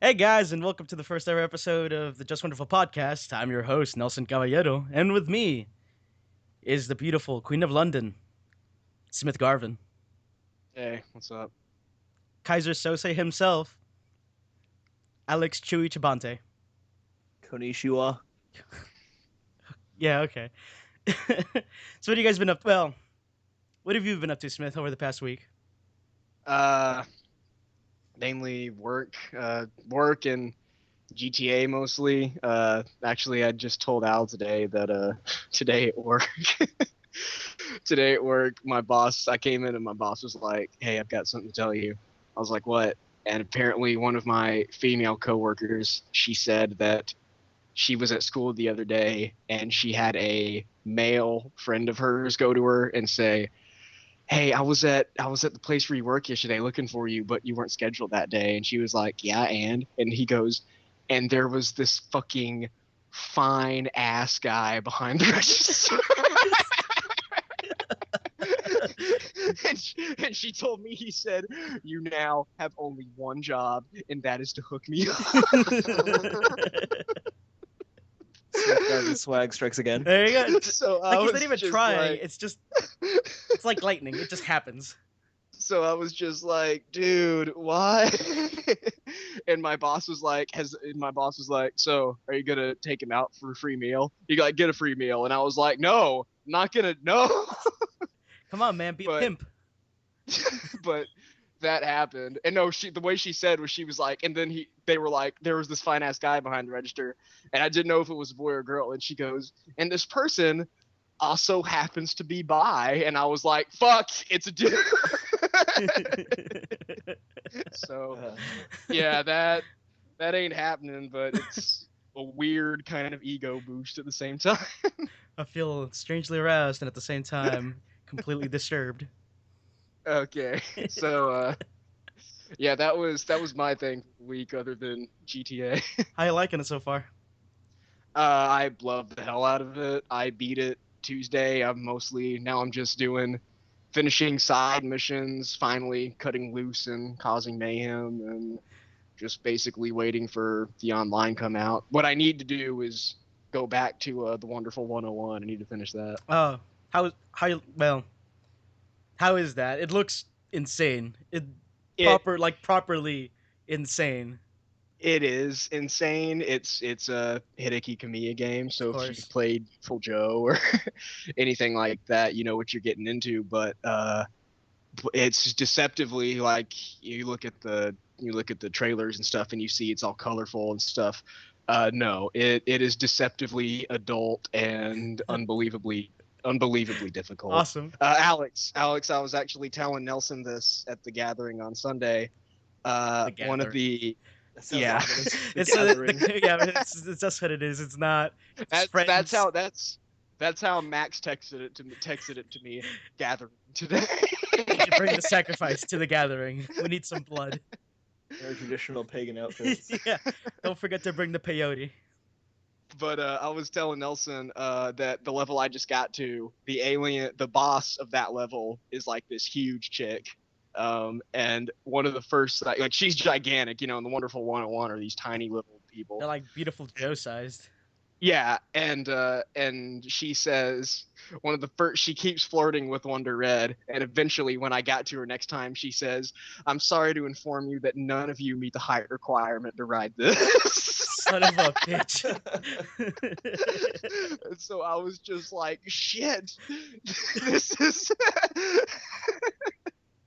Hey guys, and welcome to the first ever episode of the Just Wonderful podcast. I'm your host, Nelson Caballero, and with me is the beautiful Queen of London, Smith Garvin, Hey, what's up? Kaiser Sose himself, Alex Chewie Chabante. Konnichiwa. Yeah, okay. So what have you guys been up? Well, what have you been up to, Smith, over the past week? Uh, Mainly work and GTA mostly. Actually, I just told Al today that today at work, today at work, my boss, I came in and my boss was like, "Hey, I've got something to tell you." I was like, "What?" And apparently, one of my female coworkers, she said that she was at school the other day and she had a male friend of hers go to her and say, "Hey, I was at the place where you work yesterday looking for you, but you weren't scheduled that day." And she was like, "Yeah, and he goes, and there was this fucking fine ass guy behind the register." And she told me, he said, "You now have only one job, and that is to hook me up." Smith Garvin swag strikes again. There you go. So I Like he's not was even just trying. like, It's like lightning. It just happens. so I was just like, "Dude, why?" And my boss was like, "So, are you gonna take him out for a free meal? You got get a free meal?" And I was like, "No, I'm not gonna, no." Come on, man, be a But pimp. but that happened, and no, the way she said was, she was like, and then they were like, there was this fine ass guy behind the register, and I didn't know if it was a boy or girl, and she goes, "And this person also happens to be bi," and I was like, "Fuck, it's a dude." So yeah, that ain't happening, but it's a weird kind of ego boost at the same time. I feel strangely aroused and at the same time completely disturbed. Okay, so yeah, that was my thing for the week, other than GTA. How you liking it so far? I love the hell out of it. I beat it Tuesday. I'm just doing finishing side missions, finally cutting loose and causing mayhem, and just basically waiting for the online come out. What I need to do is go back to the Wonderful 101. I need to finish that. Oh, well, how is that? It looks insane. It Properly insane. it is insane. It's a Hideki Kamiya game, Of so if you've course. played Full Joe or anything like that, you know what you're getting into. But it's deceptively, like, you look at the trailers and stuff, and you see it's all colorful and stuff. No, it is deceptively adult and unbelievably difficult. Awesome. Alex, I was actually telling Nelson this at the gathering on Sunday. The One of gathering. the That sounds Yeah, ominous. The It's gathering. yeah, it's just what it is. It's not. It's that's friends. how that's how Max texted it to me gathering today. You should bring the sacrifice to the gathering. We need some blood. Very traditional pagan outfits. Yeah. Don't forget to bring the peyote. But I was telling Nelson that the level I just got to, the boss of that level is like this huge chick. And one of the first, like she's gigantic, in the Wonderful 101 are these tiny little people. They're like beautiful Joe sized. Yeah, and she says, one of the first, she keeps flirting with Wonder Red, and eventually when I got to her next time, she says, "I'm sorry to inform you that none of you meet the height requirement to ride this." Son of a bitch. And so I was just like, "Shit, this is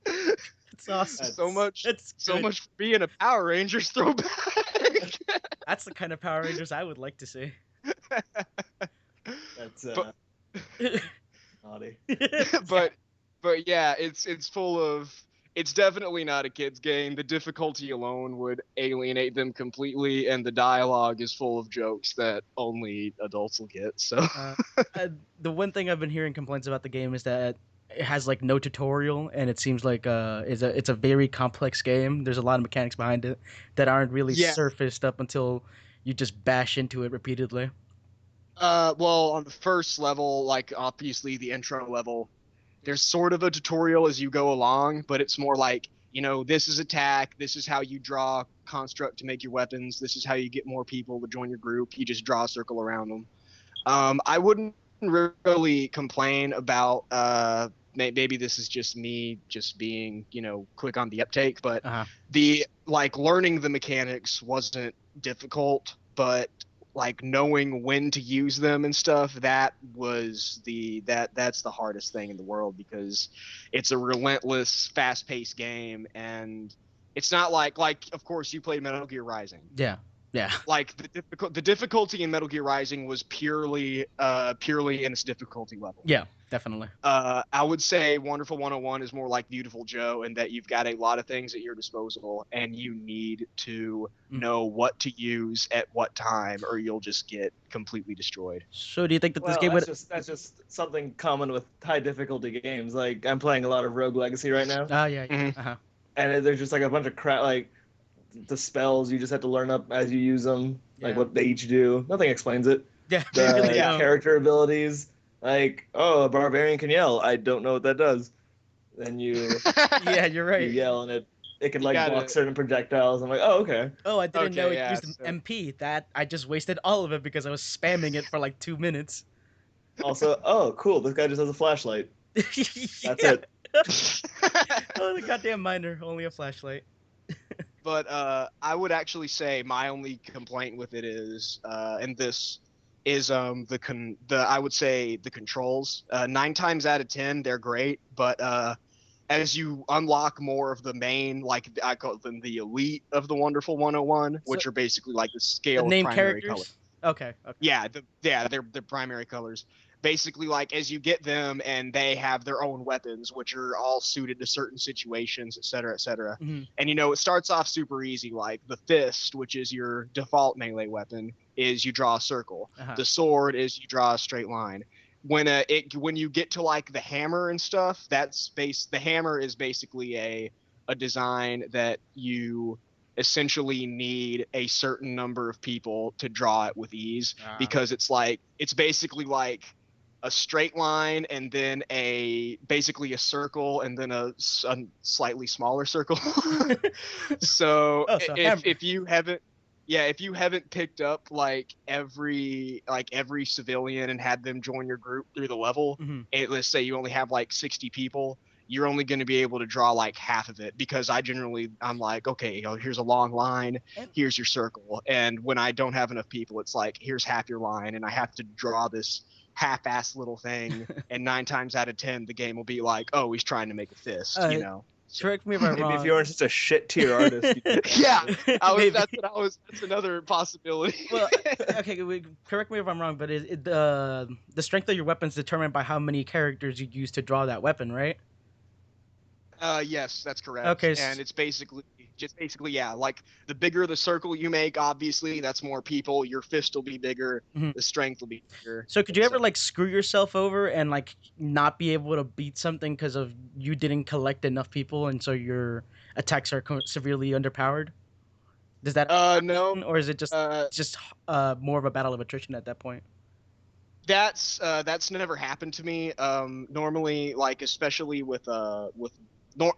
It's awesome. so much, It's so good. much for being a Power Rangers throwback." That's the kind of Power Rangers I would like to see. That's But naughty. but but yeah, it's full of, it's definitely not a kids game. The difficulty alone would alienate them completely, and the dialogue is full of jokes that only adults will get. So Uh, the one thing I've been hearing complaints about the game is that it has like no tutorial, and it seems like it's a very complex game. There's a lot of mechanics behind it that aren't really yeah, surfaced up until you just bash into it repeatedly. well, on the first level, like obviously the intro level, there's sort of a tutorial as you go along, but it's more like this is attack, this is how you draw construct to make your weapons, this is how you get more people to join your group. You just draw a circle around them. I wouldn't really complain about maybe this is just me just being quick on the uptake, but Uh-huh. the learning the mechanics wasn't difficult, but like knowing when to use them and stuff, that's the hardest thing in the world, because it's a relentless fast-paced game. And it's not like of course you played Metal Gear Rising. Yeah. Yeah. Like the difficulty in Metal Gear Rising was purely in its difficulty level. Yeah, definitely. I would say Wonderful 101 is more like Beautiful Joe, in that you've got a lot of things at your disposal and you need to know what to use at what time, or you'll just get completely destroyed. So do you think that this Well, game would that's just something common with high difficulty games. Like I'm playing a lot of Rogue Legacy right now, yeah. Mhm. Uh-huh. and there's just like a bunch of crap. Like the spells, you just have to learn up as you use them, like Yeah. what they each do. Nothing explains it. Yeah, The really don't. character abilities, like, oh, a barbarian can yell. I don't know what that does. Then you Yeah, you're you right. yell, and it can You like gotta- block certain projectiles. I'm like, oh, okay. Oh, I didn't know Okay, it yeah, used so- MP. That I just wasted all of it because I was spamming it for like 2 minutes. Also, oh, cool, this guy just has a flashlight. That's Yeah. it. Oh, the goddamn miner, only a flashlight. But I would actually say my only complaint with it is, and this is I would say the controls. 9 times out of 10 they're great, but as you unlock more of the main, like I call them the elite of the Wonderful 101, which So- are basically like the The scale of name primary characters. color. Okay. Yeah, they're primary colors. Basically, like as you get them, and they have their own weapons, which are all suited to certain situations, et cetera, et cetera. Mhm. And it starts off super easy. Like the fist, which is your default melee weapon, is you draw a circle. Uh-huh. The sword is you draw a straight line. When you get to like the hammer and stuff, the hammer is basically a design that you essentially need a certain number of people to draw it with ease, because it's basically like a straight line, and then basically a circle, and then a slightly smaller circle. So Oh, so hammer. if you haven't picked up like every civilian and had them join your group through the level, Mhm. and let's say you only have like 60 people, you're only going to be able to draw like half of it, because I'm like, okay, here's a long line, here's your circle. And when I don't have enough people, it's like, here's half your line, and I have to draw this half-ass little thing. And 9 times out of 10 the game will be like, oh, he's trying to make a fist. Correct me if I'm Maybe wrong. if you weren't such a shit tier artist. Yeah, Maybe. that's another possibility. Well, okay, correct me if I'm wrong, but is the strength of your weapons determined by how many characters you use to draw that weapon, right? Yes, that's correct. Okay, And it's basically yeah, like the bigger the circle you make, obviously that's more people, your fist will be bigger, Mhm. the strength will be bigger. So could you ever like screw yourself over and like not be able to beat something because of you didn't collect enough people, and so your attacks are severely underpowered? Does that no, or is it just uh, more of a battle of attrition at that point? that's never happened to me. Normally, like especially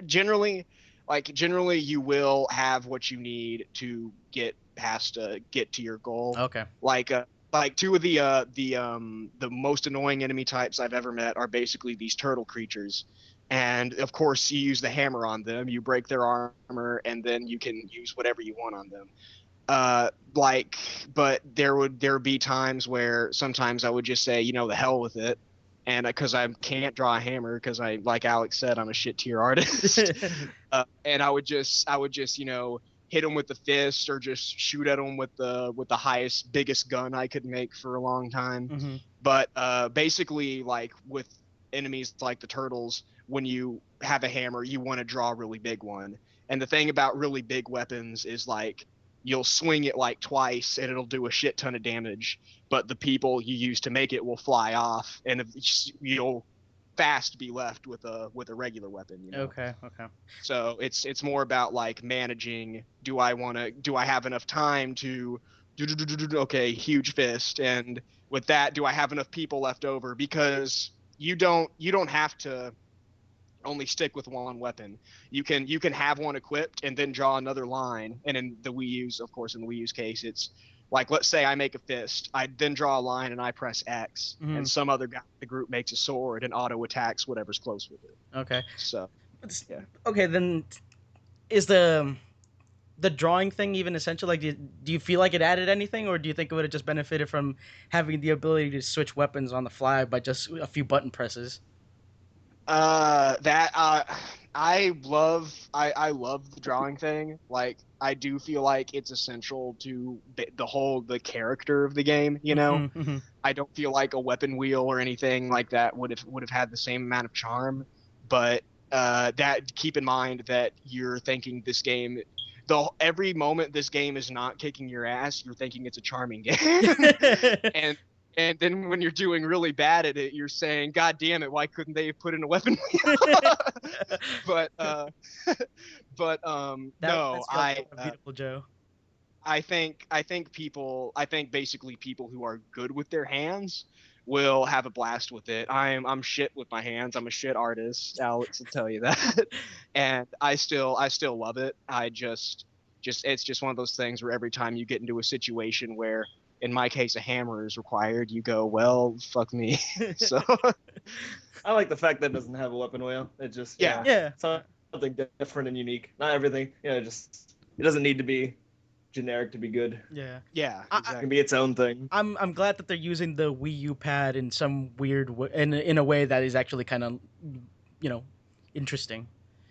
generally you will have what you need to get to your goal. Okay. Like 2 of the most annoying enemy types I've ever met are basically these turtle creatures. And of course you use the hammer on them, you break their armor, and then you can use whatever you want on them. But there would be times where sometimes I would just say, the hell with it. And because I can't draw a hammer, because like Alex said, I'm a shit tier artist. And I would just hit them with the fist, or just shoot at them with the highest, biggest gun I could make for a long time. Mm-hmm. But basically, like with enemies like the turtles, when you have a hammer, you want to draw a really big one. And the thing about really big weapons is like you'll swing it like twice and it'll do a shit ton of damage, but the people you use to make it will fly off, and you'll fast be left with a regular weapon. Okay. So it's more about like managing. Do I have enough time to okay, huge fist, and with that, do I have enough people left over? Because you don't have to only stick with one weapon. You can have one equipped and then draw another line. And in the Wii U's, of course, in the Wii U's case, it's like, let's say I make a fist, I then draw a line and I press X, Mhm. and some other guy in the group makes a sword and auto attacks whatever's close with it. Okay. So yeah. Okay, then is the drawing thing even essential? Like, do you feel like it added anything, or do you think it would have just benefited from having the ability to switch weapons on the fly by just a few button presses? That I love the drawing thing. Like, I do feel like it's essential to the character of the game, you know. Mhm, mhm. I don't feel like a weapon wheel or anything like that would have had the same amount of charm. But that keep in mind that you're thinking this game, every moment this game is not kicking your ass, you're thinking it's a charming game, and then when you're doing really bad at it, you're saying, "God damn it, why couldn't they have put in a weapon wheel?" but no, That's beautiful, Joe. I think basically people who are good with their hands will have a blast with it. I'm shit with my hands. I'm a shit artist. Alex will tell you that. And I still love it. I just it's just one of those things where every time you get into a situation where, in my case, a hammer is required, you go, well, fuck me. So I like the fact that it doesn't have a weapon wheel. It just yeah. Yeah. something different and unique. Not everything, just it doesn't need to be generic to be good. Yeah. Yeah, I, It exactly. can be its own thing. I'm glad that they're using the Wii U pad in some weird way, in a way that is actually kind of, you know, interesting,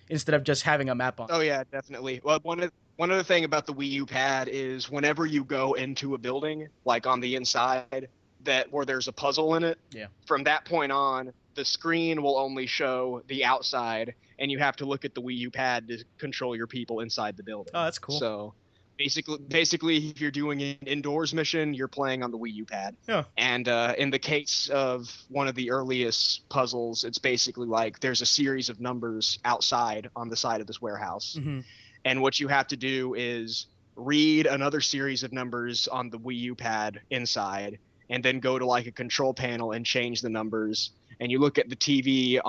instead of just having a map on. Oh yeah, definitely. Well, one other thing about the Wii U pad is whenever you go into a building, like on the inside, that where there's a puzzle in it, Yeah. from that point on, the screen will only show the outside, and you have to look at the Wii U pad to control your people inside the building. Oh, that's cool. So basically, if you're doing an indoors mission, you're playing on the Wii U pad. Yeah. And in the case of one of the earliest puzzles, it's basically like there's a series of numbers outside on the side of this warehouse. Hmm. And what you have to do is read another series of numbers on the Wii U pad inside, and then go to like a control panel and change the numbers. And you look at the TV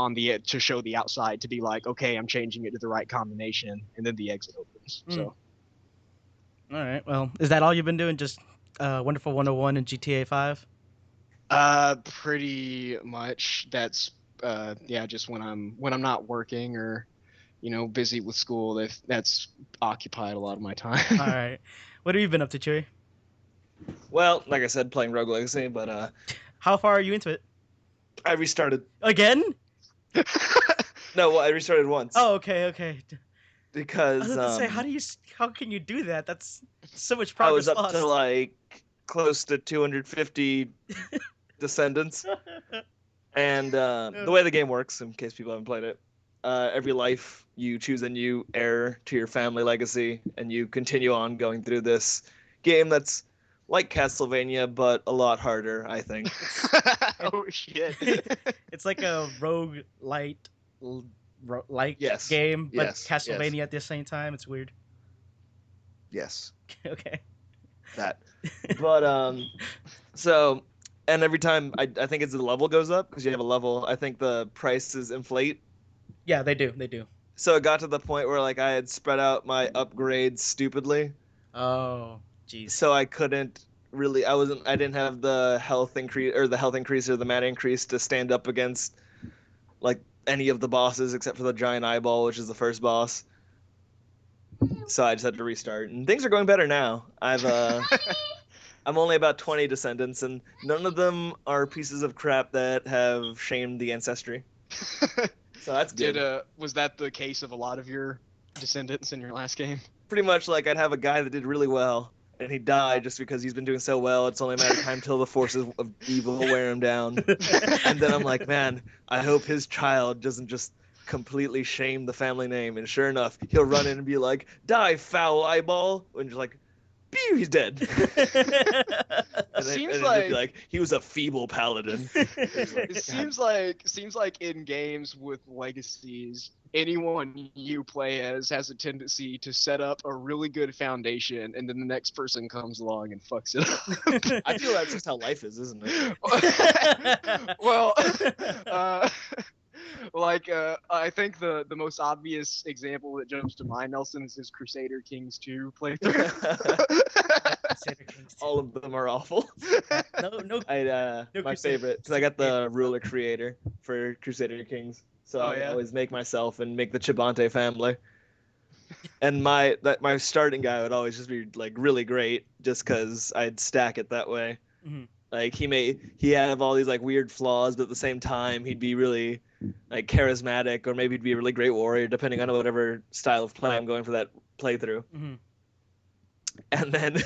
to show the outside to be like, okay, I'm changing it to the right combination, and then the exit opens. Mm. So All right. Well, is that all you've been doing? Just Wonderful 101 and GTA 5? pretty much that's yeah, just when I'm not working or busy with school, that's occupied a lot of my time. All right. What have you been up to, Chewie? Well, like I said, playing Rogue Legacy, but How far are you into it? I restarted. Again? No, well, I restarted once Oh, okay, okay. I because was about to say, how can you do that? That's so much I progress was up lost. to like close to 250 descendants. And the way the game works, in case people haven't played it, every life you choose a new heir to your family legacy, and you continue on going through this game that's like Castlevania, but a lot harder, I think. Oh shit. It's like a rogue like Yes, game, but yes, Castlevania at the same time. It's weird. Yes, Okay. that. But so, and every time I think as the level goes up, because you have a level, I think the prices inflate. Yeah, they do. They do. So it got to the point where like I had spread out my upgrades stupidly, Oh, jeez. so I couldn't really. I didn't have the health increase or the mana increase to stand up against like any of the bosses except for the giant eyeball, which is the first boss. So I just had to restart, and things are going better now. I'm only about 20 descendants, and none of them are pieces of crap that have shamed the ancestry. So that's good. Was that the case of a lot of your descendants in your last game? Pretty much like I'd have a guy that did really well, and he died just because he's been doing so well. It's only a matter of time till the forces of evil wear him down. And then I'm like, man, I hope his child doesn't just completely shame the family name. And sure enough, he'll run in and be like, die, foul eyeball. And just like, pew, he's dead. And Seems then like- be like, he was a feeble paladin. It seems like in games with legacies, anyone you play as has a tendency to set up a really good foundation, and then the next person comes along and fucks it up. I feel that's just how life is, isn't it? Well, Like, I think the most obvious example that jumps to mind, Nelson, is his Crusader Kings 2 playthrough. Crusader Kings 2. All of them are awful. No, no My Crusader favorite, because I Kings got 2 the ruler creator for Crusader Kings, so Oh I would yeah. always make myself and make the Chibante family. And my starting guy would always just be like really great, just because I'd stack it that way. Mhm. Like he had all these like weird flaws, but at the same time he'd be really like charismatic, or maybe he'd be a really great warrior, depending on whatever style of play I'm going for that playthrough. Mhm. And then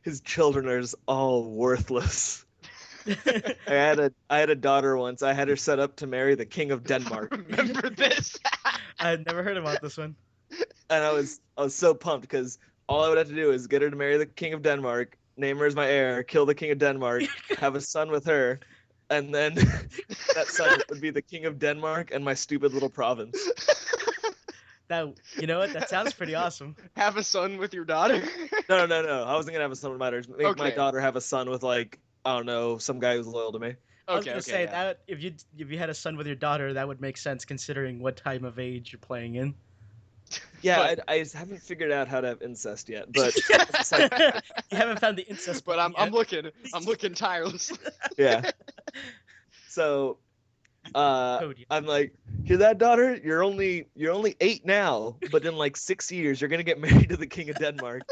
his children are just all worthless. I had a daughter once. I had her set up to marry the King of Denmark, Remember this? I had never heard about this one. and I was so pumped because all I would have to do is get her to marry the King of Denmark, name her as my heir, kill the King of Denmark, have a son with her, and then that son would be the King of Denmark and my stupid little province. That, you know what? That sounds pretty awesome. Have a son with your daughter? No. I wasn't gonna have a son with my daughter. Make my Okay. daughter have a son with like I don't know, some guy who's loyal to me. I was Okay, gonna okay, say yeah. that if you had a son with your daughter, that would make sense considering what time of age you're playing in. Yeah, But- I haven't figured out how to have incest yet, but it's You like, haven't found the incest But button I'm yet. looking tirelessly. yeah. So Code you. I'm like, hear that, daughter? You're only 8 now, but in like 6 years you're gonna get married to the King of Denmark.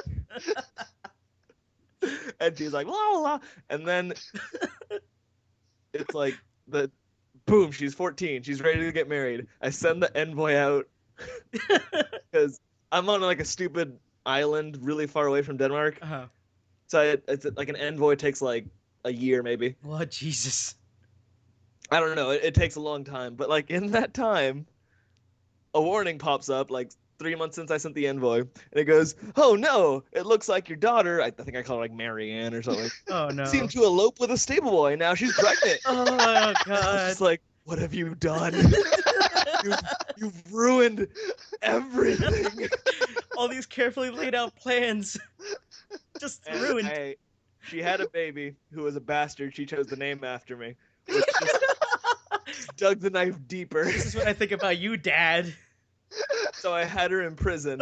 And she's like, la la la. And then it's like the boom, she's 14, she's ready to get married. I send the envoy out because I'm on like a stupid island really far away from Denmark. Uh-huh. So it's like an envoy takes like a year maybe. What, Jesus? I don't know. It takes a long time, but like in that time, a warning pops up like 3 months since I sent the envoy, and it goes, "Oh no! It looks like your daughter. I think I call her like Marianne or something. Oh no. Seemed to elope with a stable boy. And now she's pregnant." Oh I was God. just like, "What have you done? You've ruined everything." All these carefully laid out plans just And ruined. she had a baby who was a bastard. She chose the name after me, which just dug the knife deeper. This is what I think about you, Dad. So I had her in prison,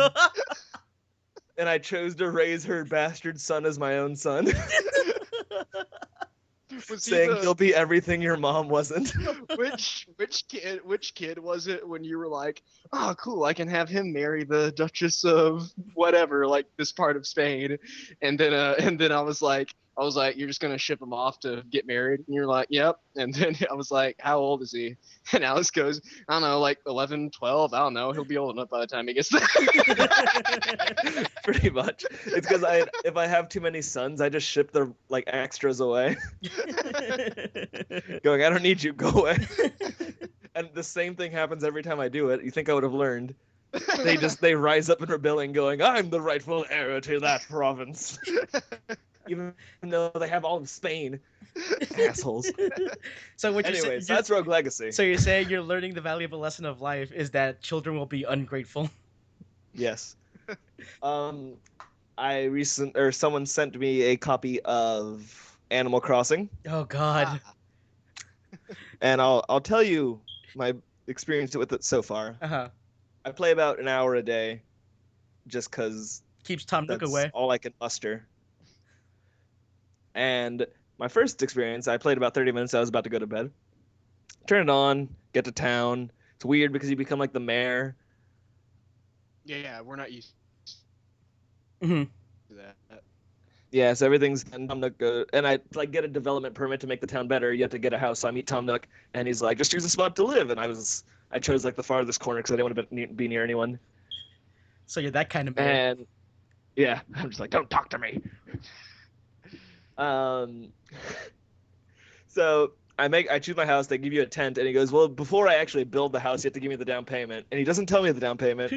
and I chose to raise her bastard son as my own son, Was he saying the- he'll be everything your mom wasn't. which kid was it when you were like, oh cool, I can have him marry the Duchess of whatever, like this part of Spain, and then I was like, you're just gonna ship him off to get married, and you're like, yep, and then I was like, how old is he? And Alice goes, I don't know, like 11, 12, I don't know, he'll be old enough by the time he gets there. Pretty much. It's because if I have too many sons, I just ship the like extras away, going, I don't need you, go away. And the same thing happens every time I do it. You think I would have learned? They rise up in rebellion, going, I'm the rightful heir to that province, even though they have all of Spain. Assholes. So what you're saying? Anyways, that's Rogue Legacy. So you're saying you're learning the valuable lesson of life is that children will be ungrateful. Yes. Someone sent me a copy of Animal Crossing, Oh God. and I'll tell you my experience with it so far. Uh-huh. I play about an hour a day, just because Keeps Tom Nook that's away. all I can muster. And my first experience, I played about 30 minutes. I was about to go to bed. Turn it on, get to town. It's weird because you become like the mayor. Yeah, we're not used Hmm. to that. Yeah, so everything's and Tom Nook and I like get a development permit to make the town better. You have to get a house. So I meet Tom Nook, and he's like, "Just choose a spot to live." And I chose like the farthest corner because I didn't want to be near anyone. So you're that kind of man. And yeah, I'm just like, "Don't talk to me." So I choose my house. They give you a tent, and he goes, "Well, before I actually build the house, you have to give me the down payment." And he doesn't tell me the down payment.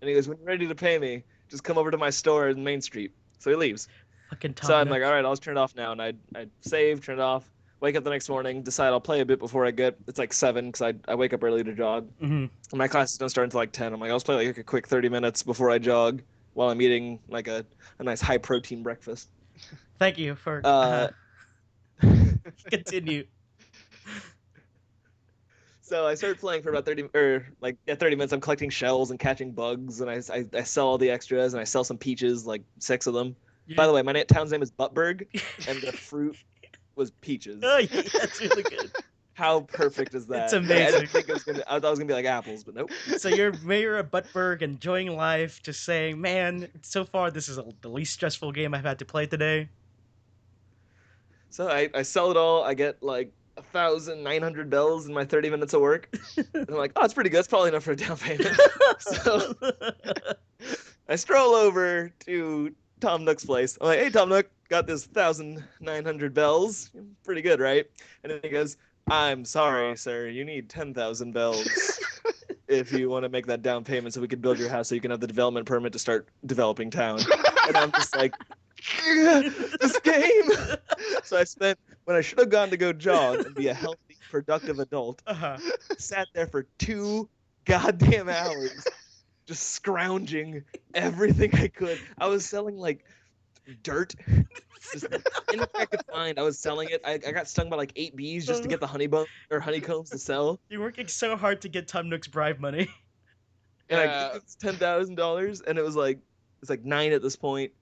And he goes, "When you're ready to pay me, just come over to my store in Main Street." So he leaves. Fucking Tom So I'm Nook. like, all right, I'll just turn it off now. And I save, turn it off, wake up the next morning, decide I'll play a bit before it's like 7 because I wake up early to jog. Hmm. And my classes don't start until like 10. I'm like, I'll just play like a quick 30 minutes before I jog while I'm eating like a nice high protein breakfast. Thank you for continue. So I started playing for about 30 minutes. I'm collecting shells and catching bugs, and I sell all the extras, and I sell some peaches, like 6 of them. By the way, my town's name is Buttberg, and the fruit was peaches. Oh, yeah, that's really good. How perfect is that? It's Like, I amazing. didn't think it was gonna. I thought it was gonna be like apples, but nope. So you're mayor of Buttberg, enjoying life, just saying, man, so far this is the least stressful game I've had to play today. So I sell it all. I get like 1,900 bells in my 30 minutes of work. And I'm like, oh, it's pretty good. It's probably enough for a down payment. So I stroll over to Tom Nook's place. I'm like, hey, Tom Nook, got this 1,900 bells. Pretty good, right? And then he goes, I'm sorry, sir. You need 10,000 bells if you want to make that down payment so we can build your house so you can have the development permit to start developing town. And I'm just like, this game. So I spent, when I should have gone to go jog and be a healthy, productive adult, sat there for 2 goddamn hours just scrounging everything I could. I was selling like dirt. Just anything I could find, I was selling it. I got stung by like 8 bees just to get the honeycombs to sell. You're working so hard to get Tom Nook's bribe money. And I got this $10,000, and it's like 9 at this point.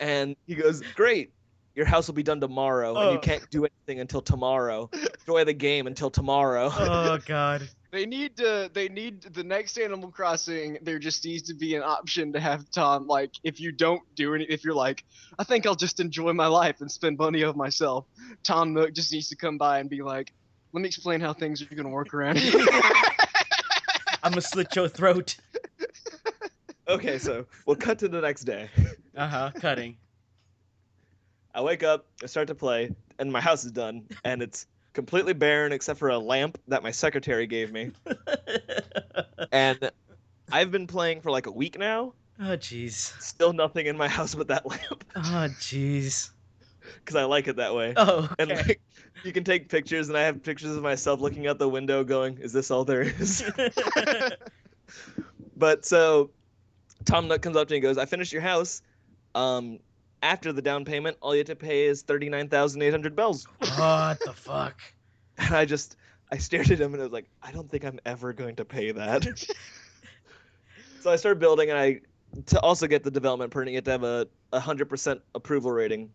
And he goes, "Great, your house will be done tomorrow, and you can't do anything until tomorrow. Enjoy the game until tomorrow." Oh God. They need the next Animal Crossing. There just needs to be an option to have Tom, like, if you don't do anything, if you're like, I think I'll just enjoy my life and spend money on myself, Tom Nook just needs to come by and be like, let me explain how things are gonna work around here. I'm gonna slit your throat. Okay, so we'll cut to the next day. Cutting. I wake up, I start to play, and my house is done, and it's completely barren except for a lamp that my secretary gave me. And I've been playing for like a week now. Oh jeez. Still nothing in my house but that lamp. Oh jeez. Because I like it that way. Oh, okay. And like, you can take pictures, and I have pictures of myself looking out the window going, is this all there is? But so Tom Nook comes up to me and goes, I finished your house. After the down payment, all you have to pay is 39,800 bells. What the fuck? And I stared at him and I was like, I don't think I'm ever going to pay that. So I started building, and to also get the development permit, you have to have a 100% approval rating.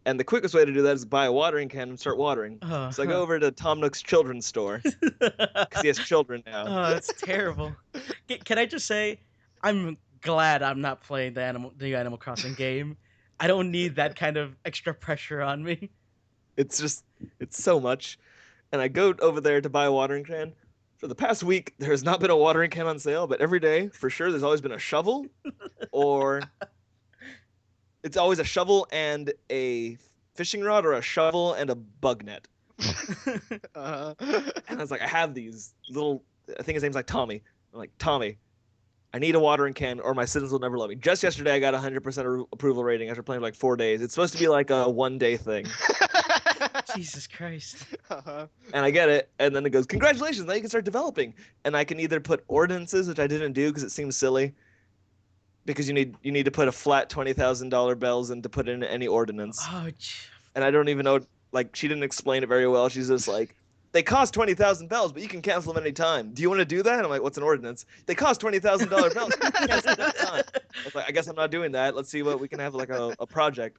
And the quickest way to do that is buy a watering can and start watering. So I go over to Tom Nook's children's store because he has children now. Oh, that's terrible. Can I just say, I'm glad I'm not playing the Animal Crossing game. I don't need that kind of extra pressure on me. It's so much. And I go over there to buy a watering can. For the past week, there has not been a watering can on sale, but every day, for sure, there's always been a shovel, or it's always a shovel and a fishing rod, or a shovel and a bug net. And I was like, I have these little, I think his name's like Tommy. I'm like, Tommy, I need a watering can or my citizens will never love me. Just yesterday, I got a 100% approval rating after playing for like 4 days. It's supposed to be like a 1-day thing. Jesus Christ. And I get it, and then it goes, congratulations, now you can start developing. And I can either put ordinances, which I didn't do because it seems silly, because you need to put a flat $20,000 bells in to put in any ordinance. Oh, and I don't even know, like, she didn't explain it very well. She's just like, they cost 20,000 bells, but you can cancel them any time. Do you want to do that? I'm like, what's an ordinance? They cost $20,000 bells. You can cancel them any time. I was like, I guess I'm not doing that. Let's see what we can have, like a project.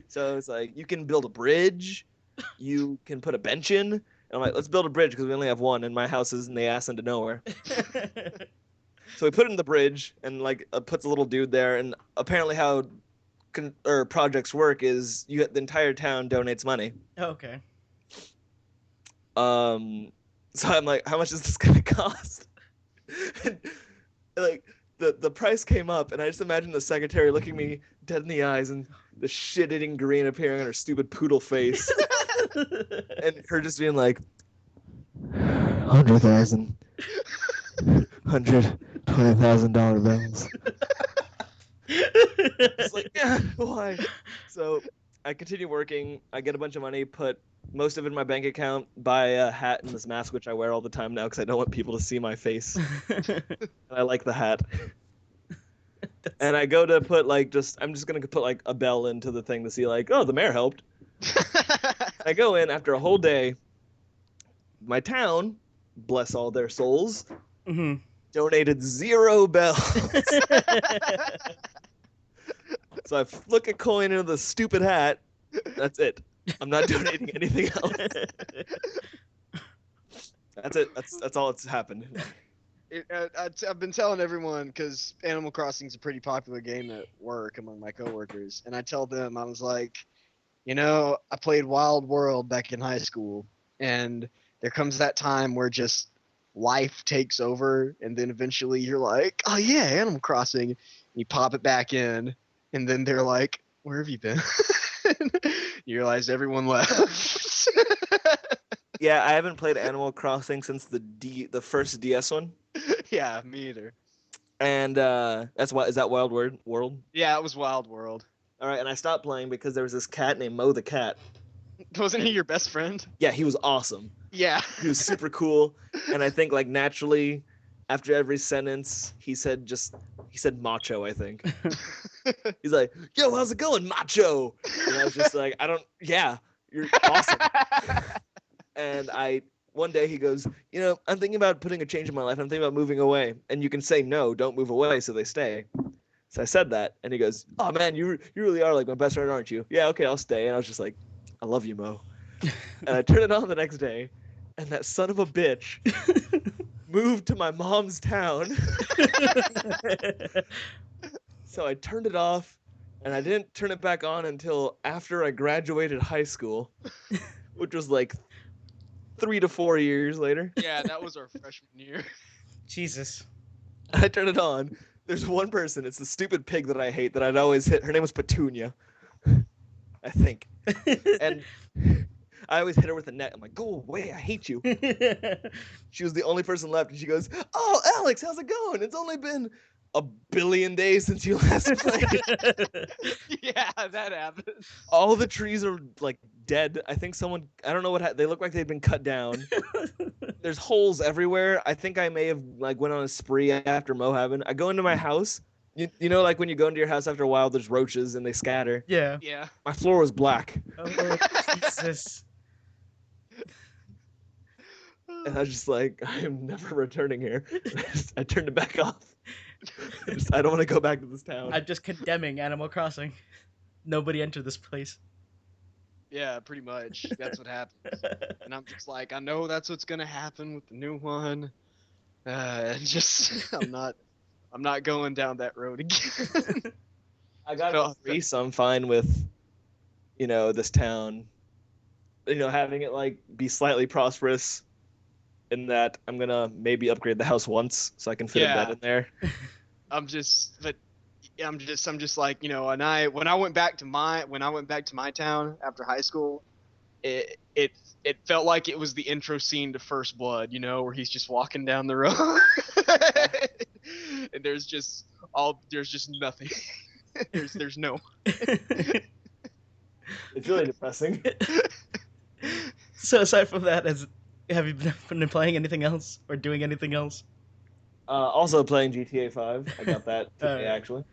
So it's like, you can build a bridge. You can put a bench in. And I'm like, let's build a bridge because we only have one, and my house is in the ass end of nowhere. So we put in the bridge, and like puts a little dude there. And apparently, how projects work is the entire town donates money. Okay. So I'm like, how much is this gonna cost? And, like the price came up, and I just imagine the secretary looking me dead in the eyes and the shit-eating grin appearing on her stupid poodle face. And her just being like, 100,000, $120,000 bills. It's like, yeah, why? So I continue working. I get a bunch of money, put most of it in my bank account, buy a hat and this mask, which I wear all the time now because I don't want people to see my face. And I like the hat. And I go to put I'm just going to put like a bell into the thing to see like, oh, the mayor helped. I go in after a whole day. My town bless all their souls, Hmm. donated 0 bells. So I flick a coin into the stupid hat. That's it. I'm not donating anything else. That's it. That's all that's happened. I've been telling everyone because Animal Crossing is a pretty popular game at work among my coworkers, and I tell them I was like, I played Wild World back in high school, and there comes that time where just life takes over, and then eventually you're like, oh yeah, Animal Crossing, and you pop it back in, and then they're like, where have you been? You realize everyone left. Yeah, I haven't played Animal Crossing since the first DS one. Yeah, me either. And that's why is that Wild World? Yeah, it was Wild World. All right, and I stopped playing because there was this cat named Mo the cat. Wasn't he your best friend? Yeah, he was awesome. Yeah. He was super cool, and I think like naturally, after every sentence, he said macho. I think he's like, "Yo, how's it going, macho?" And I was just like, "Yeah, you're awesome." And one day he goes, I'm thinking about putting a change in my life. I'm thinking about moving away. And you can say, no, don't move away. So they stay. So I said that. And he goes, oh man, you really are like my best friend, aren't you? Yeah, okay, I'll stay. And I was just like, I love you, Mo. And I turned it on the next day. And that son of a bitch moved to my mom's town. So I turned it off. And I didn't turn it back on until after I graduated high school, which was like 3 to 4 years later. Yeah, that was our freshman year. Jesus. I turn it on. There's one person. It's the stupid pig that I hate that I'd always hit. Her name was Petunia, I think. And I always hit her with a net. I'm like, go away. I hate you. She was the only person left. And she goes, oh, Alex, how's it going? It's only been a billion days since you last played. Yeah, that happened. All the trees are like dead. I think I don't know they look like they've been cut down. There's holes everywhere. I think I may have like went on a spree after Mojave. I go into my house. You know, like when you go into your house after a while, there's roaches and they scatter. Yeah. Yeah. My floor was black. Oh, Jesus. And I was just like, I am never returning here. I turned it back off. I don't want to go back to this town. I'm just condemning Animal Crossing. Nobody entered this place. Yeah, pretty much. That's what happens. And I'm just like, I know that's what's gonna happen with the new one. I'm not going down that road again. I got it free, so I'm fine with, this town, having it like be slightly prosperous. In that I'm gonna maybe upgrade the house once so I can fit a bed in there. I'm just like, and when I went back to my town after high school, it felt like it was the intro scene to First Blood, where he's just walking down the road. And there's just nothing. there's no. It's really depressing. So aside from that, have you been playing anything else or doing anything else? Also playing GTA 5. I got that today, actually.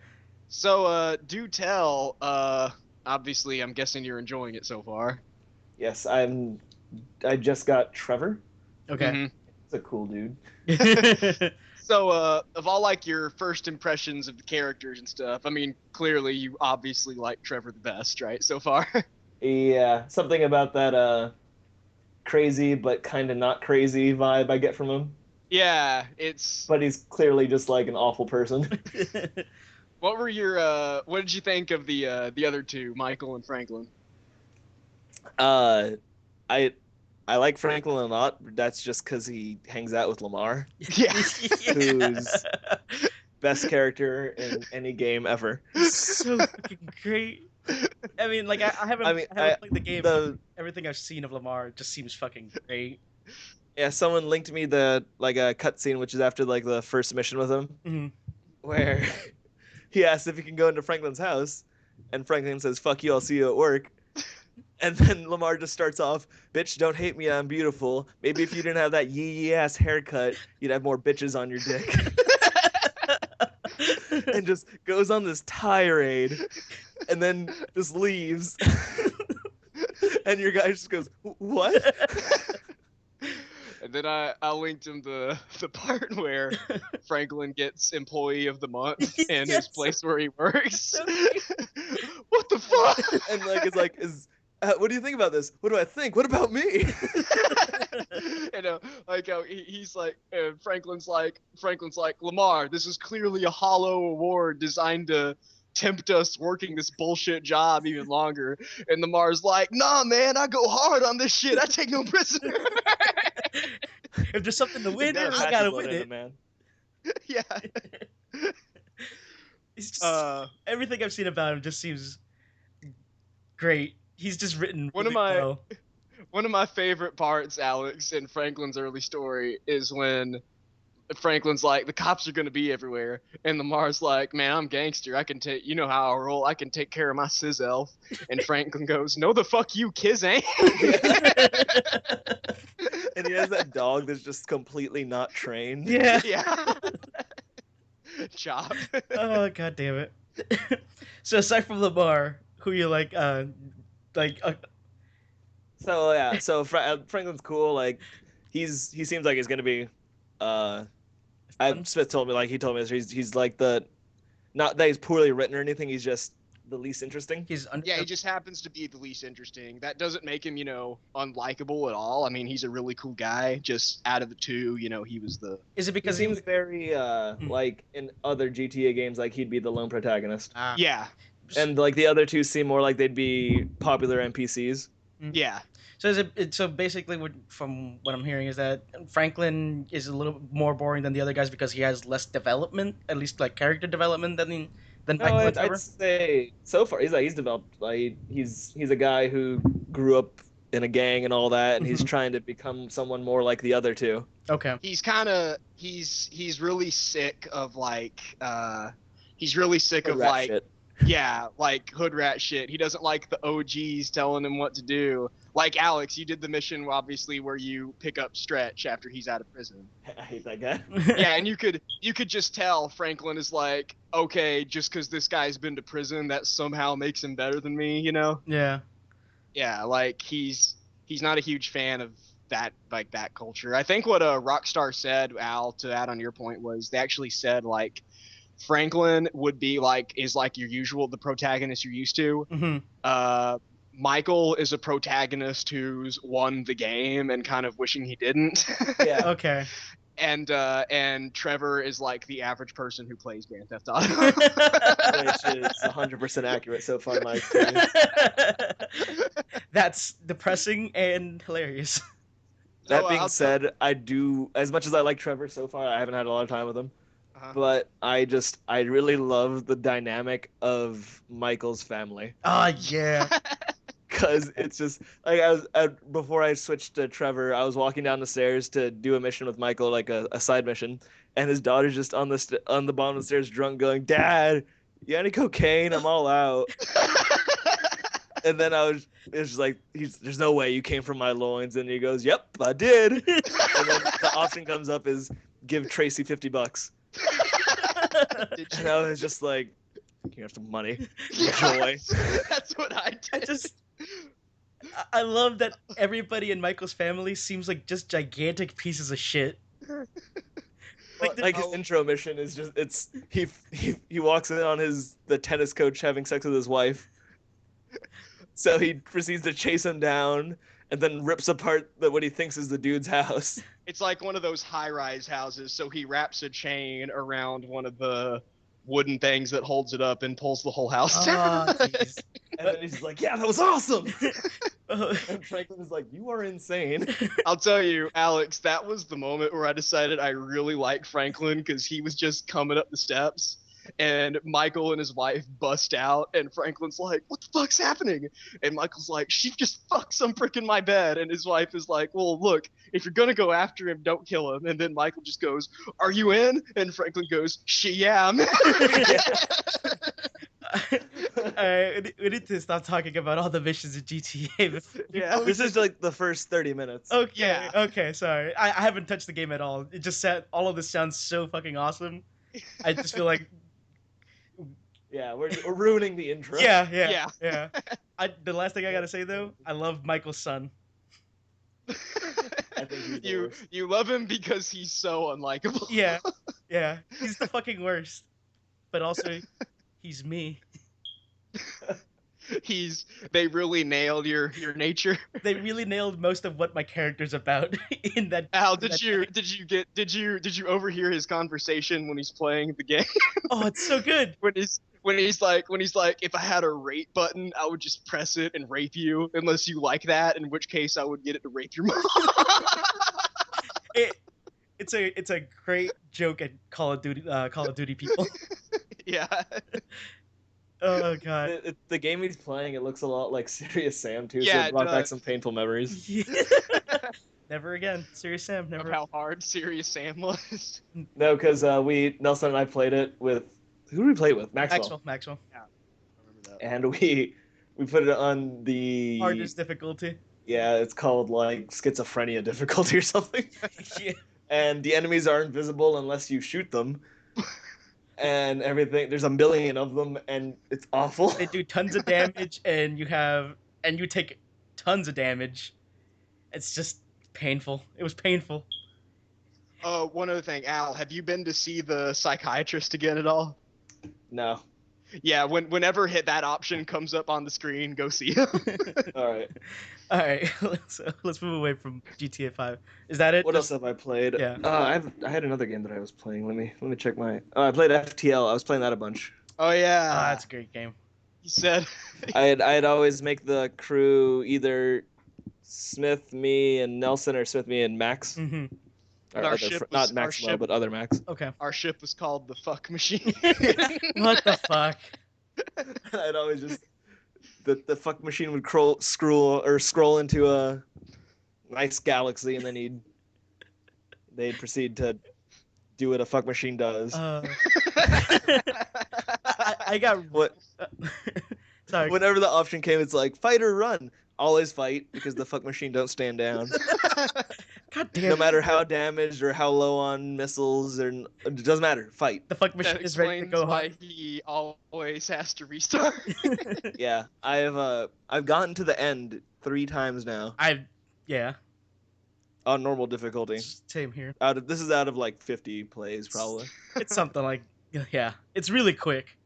So, do tell. Obviously, I'm guessing you're enjoying it so far. Yes, I just got Trevor. Okay. Mm-hmm. He's a cool dude. So, of all like your first impressions of the characters and stuff, I mean, clearly you obviously like Trevor the best, right? So far. Yeah, something about that crazy but kind of not crazy vibe I get from him. Yeah, But he's clearly just like an awful person. What did you think of the other two, Michael and Franklin? I like Franklin a lot. But that's just because he hangs out with Lamar. Yeah. Who's best character in any game ever. So fucking great. I mean, like I haven't played the game. But everything I've seen of Lamar just seems fucking great. Yeah, someone linked me a cutscene which is after like the first mission with him, Mm-hmm. where he asks if he can go into Franklin's house, and Franklin says, "Fuck you, I'll see you at work." And then Lamar just starts off, "Bitch, don't hate me, I'm beautiful. Maybe if you didn't have that yee ass haircut, you'd have more bitches on your dick." And just goes on this tirade, and then just leaves. And your guy just goes, "What?" And then I linked him the part where Franklin gets Employee of the Month in his Yes. place where he works. So cute. What the fuck? And like it's like what do you think about this? What do I think? What about me? You know, like how he's like, Franklin's like, Lamar, this is clearly a hollow award designed to tempt us working this bullshit job even longer. And Lamar's like, nah, man, I go hard on this shit. I take no prisoner. If there's something to win, Got a I passion gotta blood win in it. man. Yeah. It's just everything I've seen about him just seems great. He's just written One of really my- well. One of my favorite parts, Alex, in Franklin's early story is when Franklin's like, the cops are going to be everywhere. And Lamar's like, man, I'm gangster. I can take, you know how I roll. I can take care of my sis elf. And Franklin goes, no, the fuck you, kids ain't. And he has that dog that's just completely not trained. Yeah. Yeah. Job. Oh, god damn it. So aside from Lamar, who you like So yeah, so Franklin's cool. Like he seems like he's gonna be. Smith told me he's like the, not that he's poorly written or anything. He's just the least interesting. Yeah, he just happens to be the least interesting. That doesn't make him, unlikable at all. I mean, he's a really cool guy. Just out of the two, he was the. Is it He because seems very like in other GTA games, like he'd be the lone protagonist. Yeah. And like the other two seem more like they'd be popular NPCs. Yeah. So is so basically from what I'm hearing is that Franklin is a little more boring than the other guys because he has less development, at least like character development than No, Michael and Trevor? I'd say so far he's developed. Like he's a guy who grew up in a gang and all that, and he's trying to become someone more like the other two. Okay. He's kind of he's really sick of like he's really sick of like shit. Yeah, like hood rat shit. He doesn't like the OGs telling him what to do. Like Alex, you did the mission obviously where you pick up Stretch after he's out of prison. I hate that guy. Yeah, and you could just tell Franklin is like, okay, just because this guy's been to prison, that somehow makes him better than me, Yeah. Yeah, like he's not a huge fan of that culture. I think what Rockstar said, Al, to add on your point, was they actually said like Franklin would be is like the protagonist you're used to. Mm-hmm. Michael is a protagonist who's won the game and kind of wishing he didn't. Yeah. Okay. And Trevor is like the average person who plays Grand Theft Auto. Which is 100% accurate so far in my experience. That's depressing and hilarious. That being said, I do, as much as I like Trevor so far, I haven't had a lot of time with him. But I really love the dynamic of Michael's family. Oh, yeah. Because it's just like before I switched to Trevor, I was walking down the stairs to do a mission with Michael, like a side mission, and his daughter's just on the bottom of the stairs, drunk, going, "Dad, you got any cocaine? I'm all out." And then it's just like, there's no way you came from my loins, and he goes, "Yep, I did." And then the option comes up is give Tracy $50. And I was just like, you have some money. Enjoy. That's what I did. I love that everybody in Michael's family seems like just gigantic pieces of shit. Like his intro mission is just he walks in on the tennis coach having sex with his wife. So he proceeds to chase him down and then rips apart what he thinks is the dude's house. It's like one of those high-rise houses, so he wraps a chain around one of the wooden things that holds it up and pulls the whole house down. And then he's like, "Yeah, that was awesome." And Franklin is like, "You are insane." I'll tell you, Alex, that was the moment where I decided I really liked Franklin because he was just coming up the steps. And Michael and his wife bust out, and Franklin's like, "What the fuck's happening?" And Michael's like, "She just fucked some prick in my bed." And his wife is like, "Well, look, if you're gonna go after him, don't kill him." And then Michael just goes, "Are you in?" And Franklin goes, "Yeah." We need to stop talking about all the missions in GTA. Yeah, this is like the first 30 minutes. Okay, yeah. Okay, sorry. I haven't touched the game at all. It just said all of this sounds so fucking awesome. I just feel like yeah, we're ruining the intro. Yeah. The last thing I gotta say though, I love Michael's son. I I think he's the You worst. you love him because he's so unlikable. Yeah, yeah. He's the fucking worst. But also, he's me. They really nailed your nature. They really nailed most of what my character's about in that. Al, in that game. did you overhear his conversation when he's playing the game? Oh, it's so good. When he's like, if I had a rape button, I would just press it and rape you, unless you like that, in which case I would get it to rape your mom. It, it's a great joke at Call of Duty people. Yeah. Oh god. The game he's playing, it looks a lot like Serious Sam too. So Yeah, it it brought back does. some painful memories. Never again. Serious Sam. Of Never. how hard Serious Sam was. No, because Nelson and I played it with who did we play it with? Maxwell. Maxwell. I remember that. And we put it on the Hardest difficulty. Yeah, it's called like schizophrenia difficulty or something. Yeah. And the enemies are invisible unless you shoot them. And everything, there's a million of them, and it's awful. They do tons of damage, and you take tons of damage. It's just painful. It was painful. One other thing, Al, have you been to see the psychiatrist again at all? No. Yeah, whenever that option comes up on the screen, go see him. All right. All right, let's move away from GTA 5. Is that it? What else have I played? Yeah. I had another game that I was playing. Let me check my. I played FTL. I was playing that a bunch. Oh yeah, That's a great game. you said. I'd always make the crew either Smith, me, and Nelson, or Smith, me, and Max. Mm-hmm. Or Our other ship was- not our Maxwell, ship- but other Max. Okay. Our ship was called the Fuck Machine. What the fuck? I'd always just the fuck machine would scroll into a nice galaxy, and then they'd proceed to do what a fuck machine does. I got What? Sorry. Whenever the option came, it's like fight or run. Always fight because the fuck machine don't stand down. God damn. No matter how damaged or how low on missiles, or it doesn't matter. Fight. The fuck machine That is ready to explains go why hard. he always has to restart. Yeah, I've gotten to the end 3 times now Yeah. on normal difficulty. Same here. This is out of like 50 plays probably. It's something like yeah. It's really quick.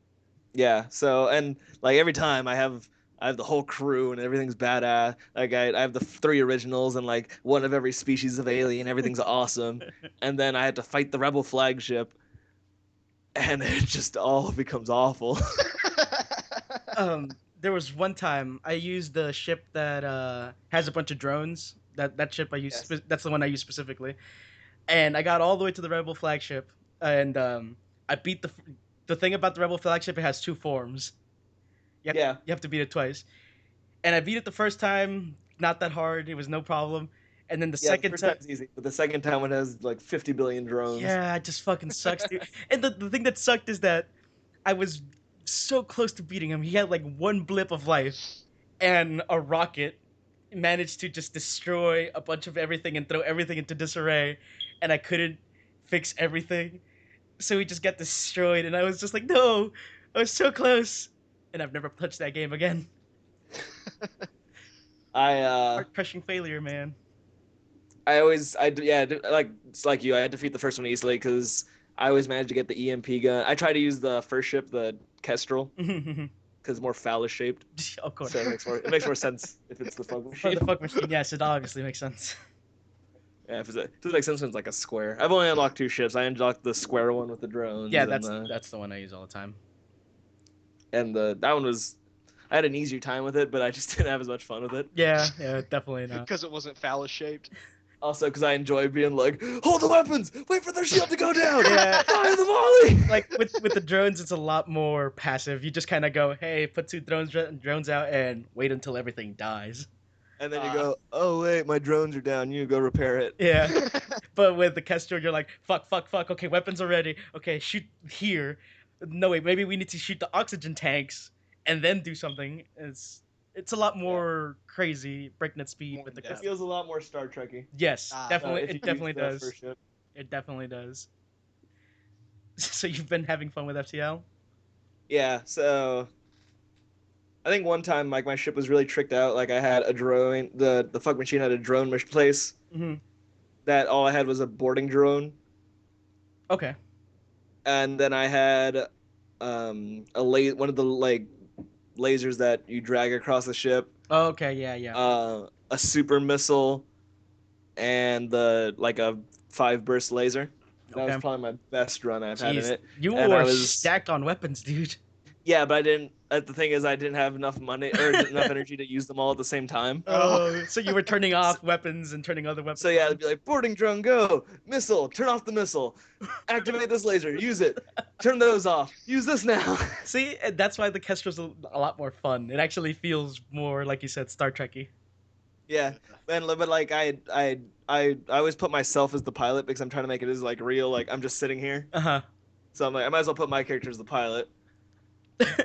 Yeah. So and like every time I have the whole crew and everything's badass. Like I have the 3 originals and like one of every species of alien. Everything's awesome. And then I had to fight the rebel flagship, and it just all becomes awful. There was one time I used the ship that has a bunch of drones. That ship I use. Yes. That's the one I use specifically. And I got all the way to the rebel flagship, and I beat the thing about the rebel flagship. It has 2 forms. You have to beat it twice. And I beat it the first time, not that hard. It was no problem. And then the second first time, time's easy, but the second time it has like 50 billion drones. yeah, it just fucking sucks, dude. And the thing that sucked is that I was so close to beating him. He had like 1 blip of life, and a rocket managed to just destroy a bunch of everything and throw everything into disarray, and I couldn't fix everything. So he just got destroyed, and I was just like, no, I was so close. And I've never touched that game again. Heart crushing failure, man. Like it's like you. I defeat the first one easily because I always managed to get the EMP gun. I try to use the first ship, the Kestrel, because it's more phallus shaped. Of course. So it makes more sense if it's the fuck For machine. the fuck machine, yes, it obviously makes sense. Yeah, if it makes sense when it's like a square. I've only unlocked 2 ships. I unlocked the square one with the drones. Yeah, and that's the one I use all the time. that one was. I had an easier time with it, but I just didn't have as much fun with it. Yeah, definitely not. Because it wasn't phallus shaped. Also, because I enjoy being like, hold the weapons, wait for their shield to go down, Yeah. fire the volley. Like with the drones, it's a lot more passive. You just kind of go, hey, put 2 drones out and wait until everything dies. And then you go, oh wait, my drones are down. You go repair it. Yeah. But with the Kestrel, you're like, fuck. Okay, weapons are ready. Okay, shoot here. No, wait, maybe we need to shoot the oxygen tanks and then do something. It's a lot more crazy, breakneck speed with the It Kestrel. feels a lot more Star Trekky. Yes, definitely. if you It definitely use the does. first ship. It definitely does. So you've been having fun with FTL? Yeah, so I think one time like my ship was really tricked out. Like I had a drone, the fuck machine had a drone place, Mm-hmm. that all I had was a boarding drone, Okay. and then I had one of the like lasers that you drag across the ship, Okay. Yeah. Yeah. a super missile, and a 5 burst laser. That was Okay. probably my best run I've had in Jeez, it. you And I were was stacked on weapons, dude. yeah, but I didn't. The thing is, I didn't have enough money or enough energy to use them all at the same time. Oh. Oh, so you were turning So, off weapons and turning other so weapons yeah, on. it'd be like boarding drone, go, missile, turn off the missile, activate this laser, use it, turn those off, use this now. See, that's why the Kestra's a lot more fun. It actually feels more, like you said, Star Trekky. Yeah, and but like I always put myself as the pilot because I'm trying to make it as like real. Like I'm just sitting here, Uh huh. so I'm like I might as well put my character as the pilot.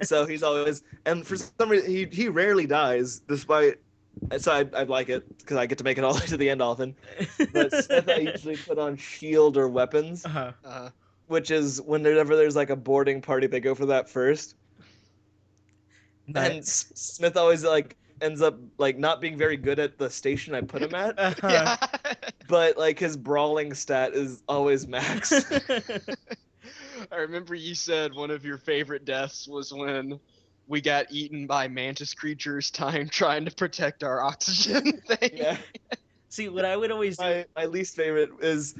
So he's always, and for some reason he rarely dies, despite. So I like it because I get to make it all the way to the end often. But Smith, I usually put on shield or weapons, Uh-huh. which is whenever there's like a boarding party, they go for that first. And Nice. Smith always like ends up like not being very good at the station I put him at, Uh-huh. Yeah. but like his brawling stat is always max. I remember you said one of your favorite deaths was when we got eaten by mantis creatures trying to protect our oxygen thing. Yeah. See, what I would always do. My least favorite is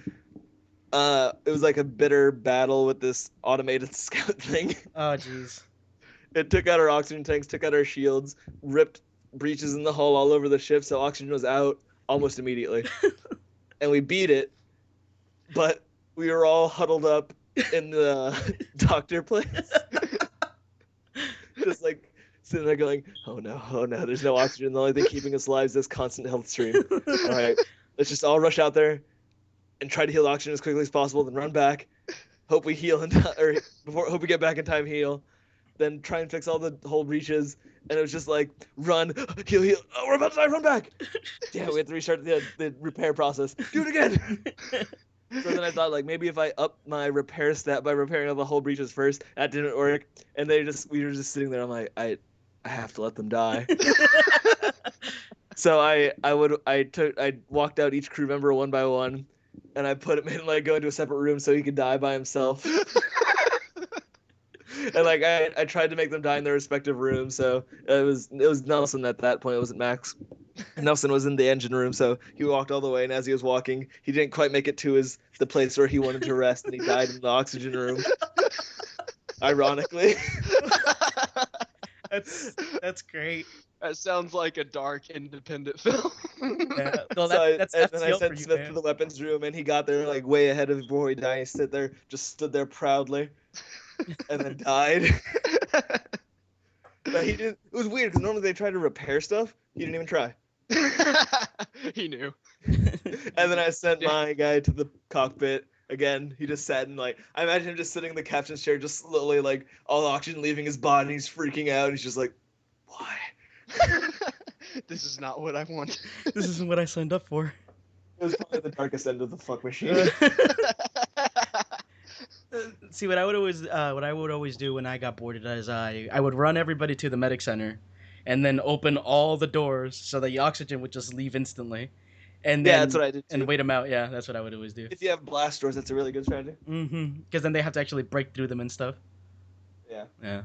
it was like a bitter battle with this automated scout thing. Oh, jeez. It took out our oxygen tanks, took out our shields, ripped breaches in the hull all over the ship, so oxygen was out almost immediately. And we beat it, but we were all huddled up in the doctor place. Just like sitting there going, oh no, there's no oxygen. The only thing keeping us alive is this constant health stream. All right, let's just all rush out there and try to heal oxygen as quickly as possible, then run back. Hope we heal hope we get back in time, heal. Then try and fix all the whole breaches. And it was just like, run, heal. Oh, we're about to die, run back. Damn, we have to restart the repair process. Do it again. So then I thought, like, maybe if I up my repair stat by repairing all the whole breaches first, that didn't work. And we were just sitting there. I'm like, I have to let them die. So I walked out each crew member one by one, and I put him in like go into a separate room so he could die by himself. And like I tried to make them die in their respective rooms. So it was Nelson at that point. It wasn't Max. Nelson was in the engine room, so he walked all the way. And as he was walking, he didn't quite make it to the place where he wanted to rest, and he died in the oxygen room. Ironically. That's great. That sounds like a dark independent film. Yeah. Well, So that's and then I FTL for sent you, Smith man. to the weapons room, and he got there like way ahead of before he died. He stood there proudly, and then died. But he didn't. It was weird because normally they try to repair stuff. He didn't even try. He knew. And then I sent my guy to the cockpit again. He just sat in like I imagine him just sitting in the captain's chair, just slowly like all oxygen leaving his body. And he's freaking out. And he's just like, why? This is not what I want. This isn't what I signed up for. It was probably the darkest end of the fuck machine. See, what I would always do when I got boarded is I would run everybody to the medic center, and then open all the doors so that the oxygen would just leave instantly, and then That's what I did too. and wait them out. Yeah, that's what I would always do. If you have blast doors, that's a really good strategy. Because then they have to actually break through them and stuff. Yeah. Yeah,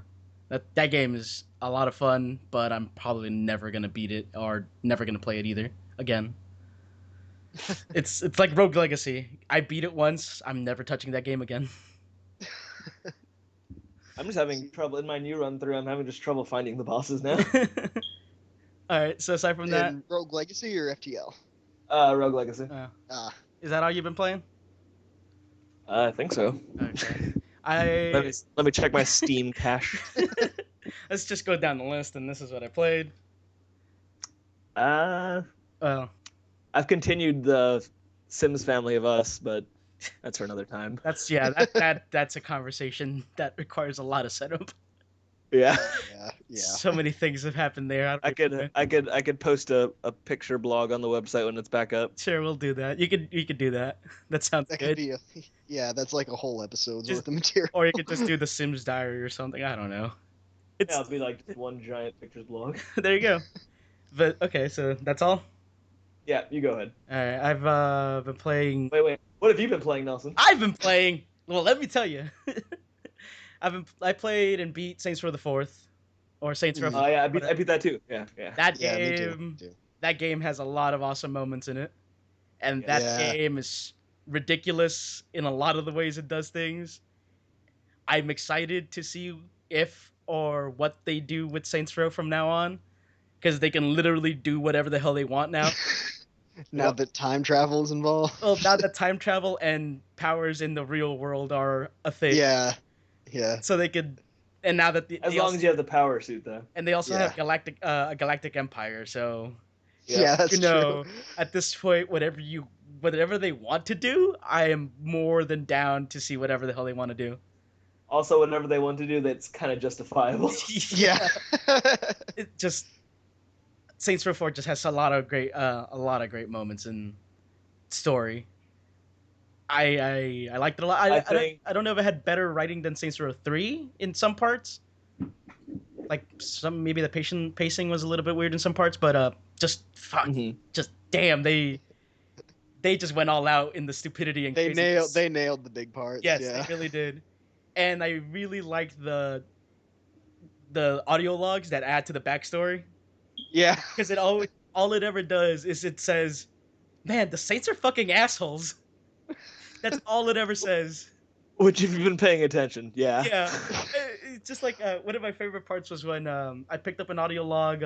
that game is a lot of fun, but I'm probably never gonna beat it or never gonna play it either again. It's like Rogue Legacy. I beat it once. I'm never touching that game again. I'm just having trouble in my new run through. I'm having just trouble finding the bosses now. All right. So aside from that, In Rogue Legacy or FTL? Rogue Legacy. Is that all you've been playing? I think so. Okay. Let me check my Steam cache. Let's just go down the list, and this is what I played. I've continued the Sims Family of Us, but that's for another time. That's that's a conversation that requires a lot of setup. Yeah. Yeah. So many things have happened there. I could post a picture blog on the website when it's back up. Sure, we'll do that. You could do that. That sounds That good. could be that's like a whole episode's worth of material. Or you could just do the Sims Diary or something. I don't know. It'll be like just one giant pictures blog. There you go. But okay, so that's all. Yeah, you go ahead. All right, I've been playing. Wait. What have you been playing, Nelson? I've been playing. Well, let me tell you. I played and beat Saints Row the Fourth, or Saints Row. Mm. Oh yeah, I Whatever. beat that too. Yeah. That Yeah, me too. game. That game has a lot of awesome moments in it, and Yes. that Yeah. game is ridiculous in a lot of the ways it does things. I'm excited to see if or what they do with Saints Row from now on, because they can literally do whatever the hell they want now. Now that time travel is involved. Well, now that time travel and powers in the real world are a thing, Yeah. Yeah. so they could. And now that As long as you have the power suit, though. and they also Yeah. have a galactic empire, so Yeah. Yeah, that's you know, true. at this point, whatever they want to do, I am more than down to see whatever the hell they want to do. Also, whatever they want to do, that's kind of justifiable. Yeah. It just Saints Row 4 just has a lot of great moments in story. I liked it a lot. I don't know if it had better writing than Saints Row 3 in some parts. Like maybe the pacing was a little bit weird in some parts, but just fuck, Mhm. just damn, they just went all out in the stupidity and they craziness. nailed the big parts. Yes, Yeah. they really did. And I really liked the audio logs that add to the backstory, Yeah. because all it ever does is it says, "Man, the Saints are fucking assholes." That's all it ever says. Which, if you've been paying attention, yeah. Yeah. It's just like one of my favorite parts was when I picked up an audio log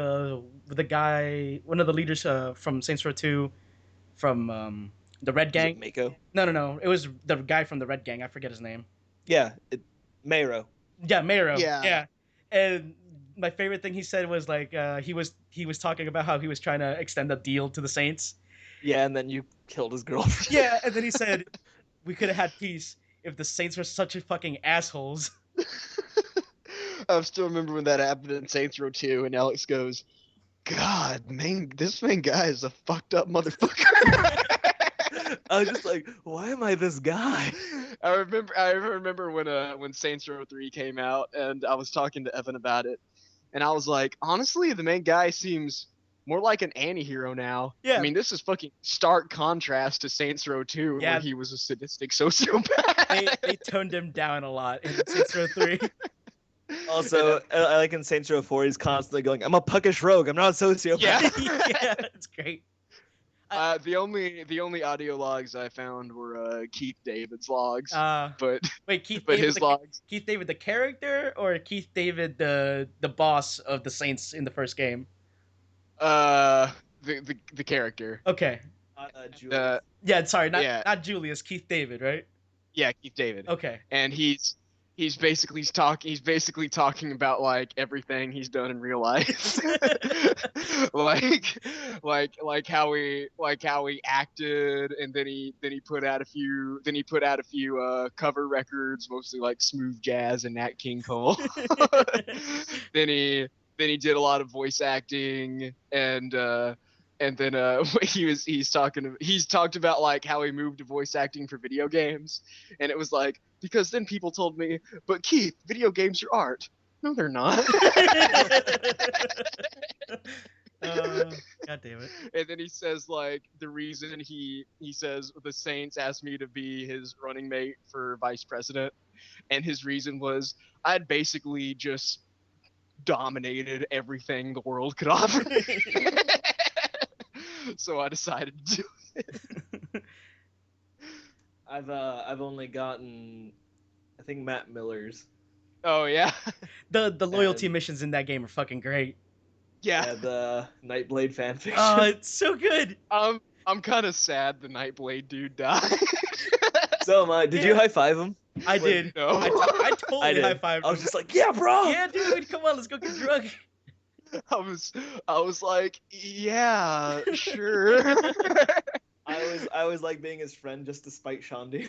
with the guy, one of the leaders from Saints Row 2, from the Red Is Gang. it Mako? No. It was the guy from the Red Gang. I forget his name. Yeah, Mayro. Yeah, Mayro. Yeah. Yeah. And my favorite thing he said was like he was talking about how he was trying to extend a deal to the Saints. Yeah, and then you killed his girlfriend. Yeah, and then he said, "We could have had peace if the Saints were such a fucking assholes." I still remember when that happened in Saints Row 2, and Alex goes, "God, this main guy is a fucked up motherfucker." I was just like, why am I this guy? I remember when Saints Row 3 came out, and I was talking to Evan about it, and I was like, honestly, the main guy seems more like an anti-hero now. Yeah. I mean, this is fucking stark contrast to Saints Row 2, Yeah. where he was a sadistic sociopath. They toned him down a lot in Saints Row 3. Also, I like in Saints Row 4, he's constantly going, I'm a puckish rogue, I'm not a sociopath. Yeah. Yeah, it's great. The only audio logs I found were Keith David's logs, but Wait, Keith but David, his logs. Keith David the character, or Keith David the boss of the Saints in the first game? The character. Okay. Julius. Yeah, sorry, Yeah. not Julius, Keith David, right? Yeah, Keith David. Okay. And he's basically talking about like everything he's done in real life. like how he acted, and then he put out a few cover records, mostly like smooth jazz and Nat King Cole. then he did a lot of voice acting, and then he's talked about like how he moved to voice acting for video games, and it was like, because then people told me, but Keith, video games are art. No, they're not. God damn it. And then he says like the reason he says the Saints asked me to be his running mate for vice president, and his reason was I'd basically just dominated everything the world could offer. So I decided to do it. I've only gotten, I think, Matt Miller's. Oh yeah. The loyalty And- missions in that game are fucking great. Yeah. The Nightblade fanfiction. Oh, it's so good. I'm kind of sad the Nightblade dude died. So am I. Did you high five him? I Wait, did. No. I totally I did. high-fived I was him. just like, yeah, bro. Yeah, dude, come on, let's go get drunk. I was like, yeah, sure. I was like being his friend just to spite Shandi.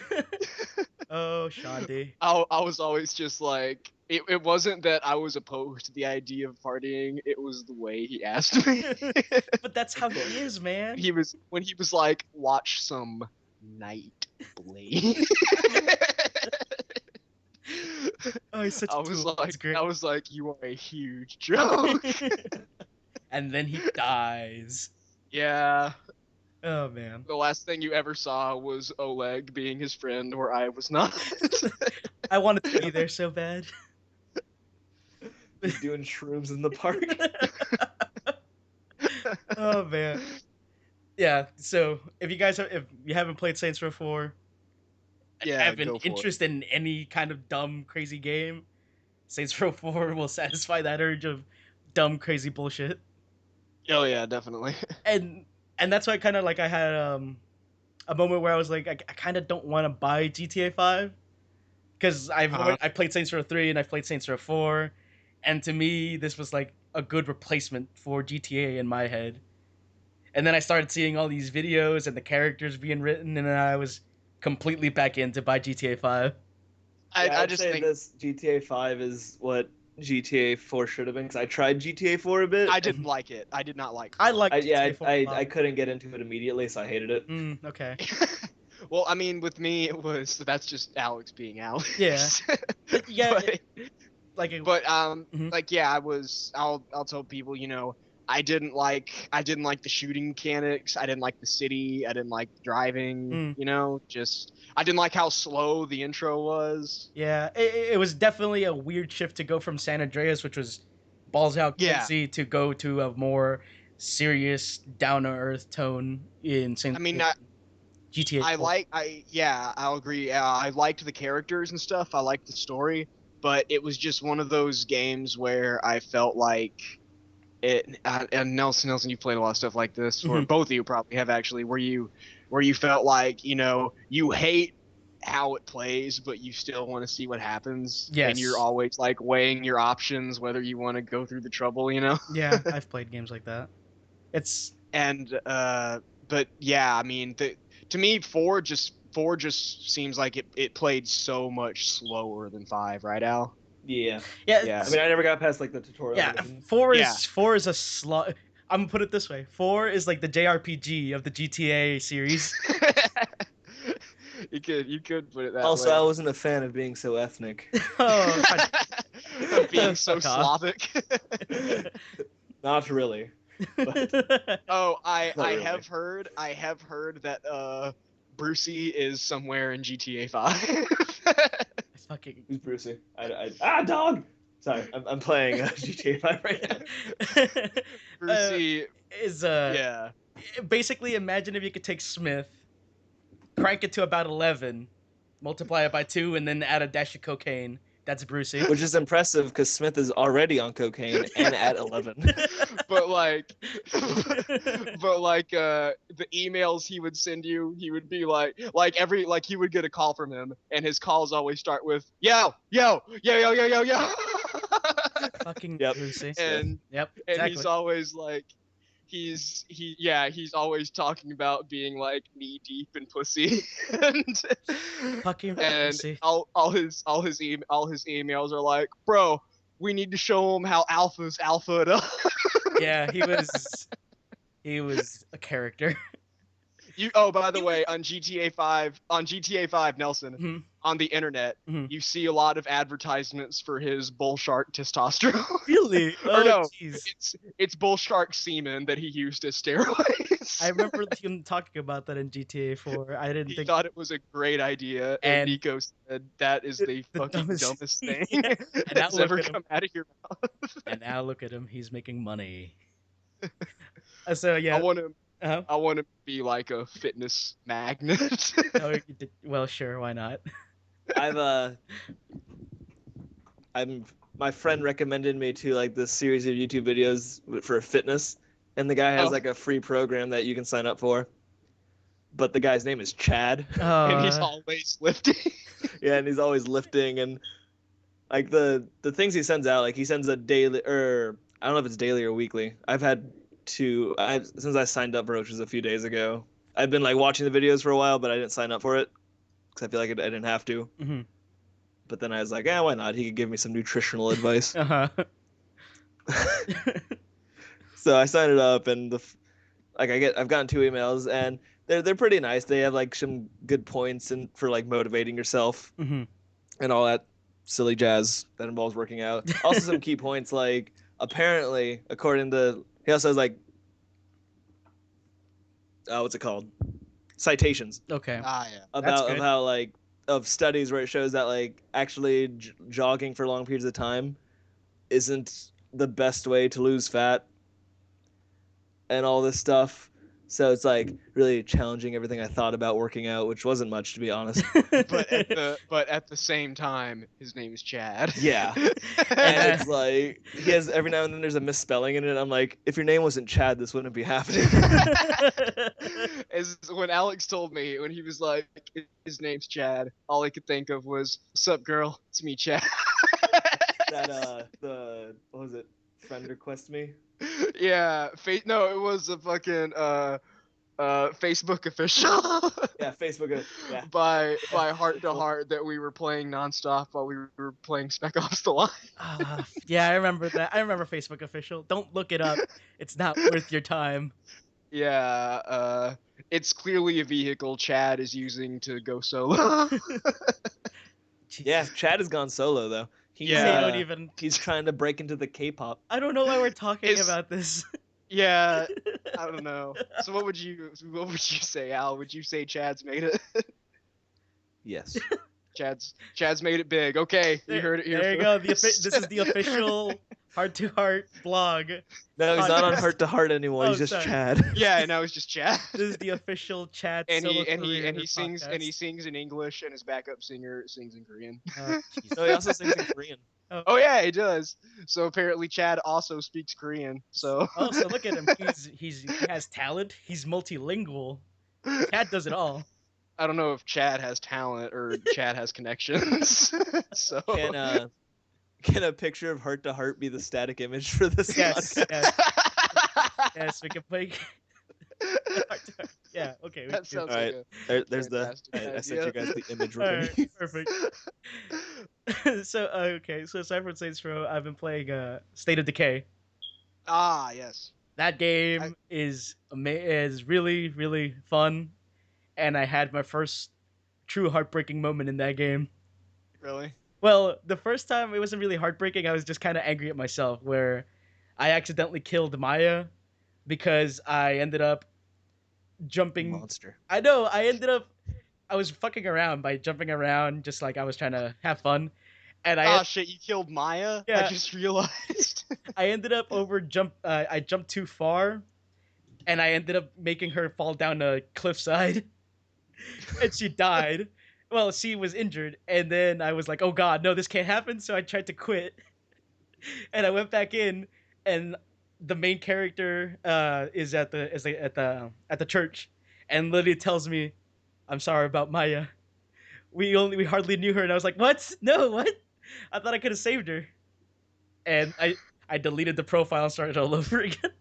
Oh, Shandi. I was always just like, it wasn't that I was opposed to the idea of partying, it was the way he asked me. But that's how he is, man. when he was like, watch some Nightblade. Oh, he's such a tool. It's great. I was like, you are a huge joke. And then he dies. Yeah. Oh man. The last thing you ever saw was Oleg being his friend, where I was not. I wanted to be there so bad. He's doing shrooms in the park. Oh man. Yeah. So if you haven't played Saints Row 4, Yeah, have an go for it. interest in any kind of dumb, crazy game, Saints Row 4 will satisfy that urge of dumb, crazy bullshit. Oh yeah, definitely. And that's why kind of like I had a moment where I was like, I kind of don't want to buy GTA 5 because Uh-huh. I played Saints Row 3 and I played Saints Row 4, and to me this was like a good replacement for GTA in my head. And then I started seeing all these videos and the characters being written, and then I was completely back in to buy GTA 5. Yeah, I I'd just say think this GTA 5 is what GTA 4 should have been, because I tried GTA 4 a bit. I didn't like it. I did not like I 4. like GTA 4 a I lot. couldn't get into it immediately, so I hated it. Okay. Well, I mean, with me, that's just Alex being Yeah. Alex. Yeah, but like mhm. like yeah, I'll tell people, I didn't like the shooting mechanics. I didn't like the city. I didn't like driving. Mm. Just I didn't like how slow the intro was. Yeah, it was definitely a weird shift to go from San Andreas, which was balls out Yeah, crazy, to go to a more serious, down to earth tone I mean, in GTA 4. I'll agree. I liked the characters and stuff. I liked the story, but it was just one of those games where I felt like it. And Nelson, you played a lot of stuff like this, or Hmm. both of you probably have actually, where you felt like you hate how it plays, but you still want to see what happens, and you're Yes. always like weighing your options whether you want to go through the trouble. Yeah, I've played games like that. It's And but yeah, I mean, to me, four just seems like it played so much slower than five, right, Al? Yeah. yeah, Yeah, I mean, I never got past like the tutorial yeah. missions. yeah. Four is a slot. I'm gonna put it this way: four is like the JRPG of the GTA series. You could put it that Also, I way. wasn't a fan of being so ethnic. Oh, Of being so fuck off. Slavic. Not really, but Oh, not really. I have heard that Brucey is somewhere in GTA 5. Fucking Who's Brucey? Dog. Sorry, I'm playing GTA 5 right uh, Brucey, is yeah. basically imagine if you could take Smith, crank it to about 11, multiply it by 2, and then add a dash of cocaine. That's Brucey. now, which is impressive because Smith is already on cocaine and at 11. But like but like the emails he would send you, he would be like every like you would get a call from him, and his calls always start with yo yo yo yo yo yo yo. Fucking Yep, Brucey. Smith. and Yep, he's exactly. always like he's always talking about being like knee deep in pussy. and Fucking and Brucey. all his emails are like, bro, we need to show him how alpha's alpha it up. Yeah, he was a character. By the He was, way, on GTA 5 Nelson, mhm, on the internet, mhm. you see a lot of advertisements for his bull shark testosterone. Really? Or Oh, no, jeez. it's bull shark semen that he used as steroids. I remember him talking about that in GTA 4. I didn't He think, thought it was a great idea, and and Nico said that is the the fucking dumbest. dumbest thing Yeah. And now that's look ever at him. come out of your mouth. And now look at him. He's making money. So I yeah. want to Uh-huh. I want to be like a fitness magnet. Oh, well, sure. Why not? I've I'm my friend recommended me to like this series of YouTube videos for fitness, and the guy has Oh, like a free program that you can sign up for. But the guy's name is Chad. and he's Uh. always lifting. Yeah, and he's always lifting and like the things he sends out, like he sends a daily or I don't know if it's daily or weekly. I've had two I since I signed up for it, which was a few days ago. I've been like watching the videos for a while, but I didn't sign up for it because I feel like I didn't have to. Mhm. But then I was like, why not? He could give me some nutritional advice. Uh-huh. So I signed it up, and I've gotten two emails, and they're pretty nice. They have like some good points and for like motivating yourself Mhm. and all that silly jazz that involves working out. Also, some key points like apparently, according to he also has like what's it called? Citations Okay. Yeah. That's of good. how like of studies where it shows that like actually jogging for long periods of time isn't the best way to lose fat and all this stuff. So it's like really challenging everything I thought about working out, which wasn't much to be honest. But at the same time, his name is Chad. Yeah. And And it's like he has every now and then there's a misspelling in it. I'm like, if your name wasn't Chad, this wouldn't be happening. As when Alex told me when he was like his name's Chad, all I could think of was "Sup, girl? It's me, Chad." That the what was it? Friend request me. Yeah, no, it was a fucking Facebook official. Yeah, Facebook. Yeah. by Heart to Heart that we were playing nonstop while we were playing Spec Ops: The Line. Yeah, I remember that. I remember Facebook official. Don't look it up. It's not worth your time. Yeah, it's clearly a vehicle Chad is using to go solo. Yeah, Chad has gone solo though. He's, Yeah. I don't even. He's trying to break into the K-pop. I don't know why we're talking Is- about this. Yeah, I don't know. So what would you say, Al? Would you say Chad's made it? Yes. Chad's made it big. Okay, you heard it here. There you go. first. This is the official Heart to Heart blog. No, he's not on Podcast. Heart to Heart anymore. Oh, He's just sorry. Chad. Yeah, now it's just Chad. This is the official Chad And solo he career sings podcast. in English, and his backup singer sings in Korean. Oh, jeez. No, he also sings in Korean. Oh yeah, he does. So apparently Chad also speaks Korean. So Oh, so look at him. He has talent. He's multilingual. Chad does it all. I don't know if Chad has talent or Chad has connections. So Can a picture of Heart to Heart be the static image for this Yes, podcast? yes, we can play. Yeah, okay. that sounds All like right. There's the. fantastic I sent idea. you guys the image. All right, Right. perfect. So okay, so aside from Saints Row, I've been playing State of Decay. Yes. That game is really really fun, and I had my first true heartbreaking moment in that game. Really? Well, the first time it wasn't really heartbreaking. I was just kind of angry at myself where I accidentally killed Maya because I ended up jumping. Monster. I know. I was fucking around by jumping around, just like I was trying to have fun, and Oh shit! You killed Maya. Yeah. I just realized. I ended up I jumped too far, and I ended up making her fall down a cliffside, and she died. Well, she was injured, and then I was like, "Oh God, no, this can't happen." So I tried to quit, and I went back in, and the main character is at the church, and literally tells me, "I'm sorry about Maya. We hardly knew her." And I was like, "What? No, what? I thought I could have saved her." And I deleted the profile and started all over again.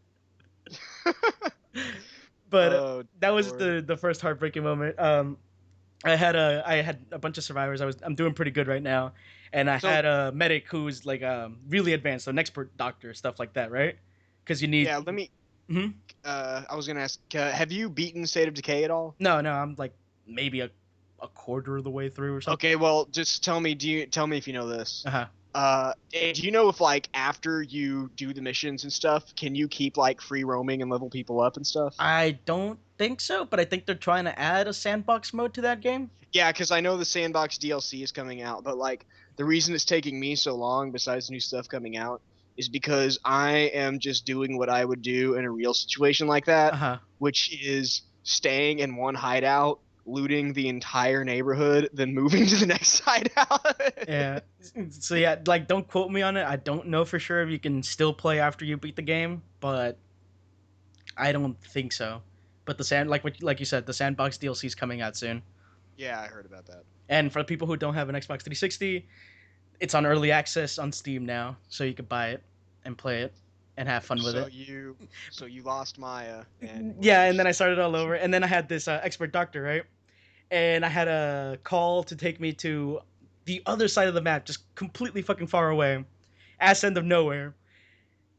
But Oh, that was Lord. the first heartbreaking moment. I had a bunch of survivors. I'm doing pretty good right now, and I So- had a medic who's like really advanced, so an expert doctor, stuff like that, right? Because you need. Yeah. Let me. Mhm. I was gonna ask. Have you beaten State of Decay at all? No, I'm like maybe a quarter of the way through or something. Okay. Well, just tell me. Tell me if you know this? Uh-huh. And do you know if like after you do the missions and stuff, can you keep like free roaming and level people up and stuff? I don't think so, but I think they're trying to add a sandbox mode to that game. Yeah, because I know the Sandbox DLC is coming out, but like the reason it's taking me so long, besides new stuff coming out, is because I am just doing what I would do in a real situation like that, Uh-huh. which is staying in one hideout, looting the entire neighborhood, then moving to the next hideout. Yeah. So yeah, like don't quote me on it. I don't know for sure if you can still play after you beat the game, but I don't think so. But like you said, the Sandbox DLC is coming out soon. Yeah, I heard about that. And for people who don't have an Xbox 360, it's on early access on Steam now, so you can buy it and play it and have fun with so it. you lost Maya. And Yeah, and then I started all over, and then I had this expert doctor, right? And I had a call to take me to the other side of the map, just completely fucking far away, ass end of nowhere.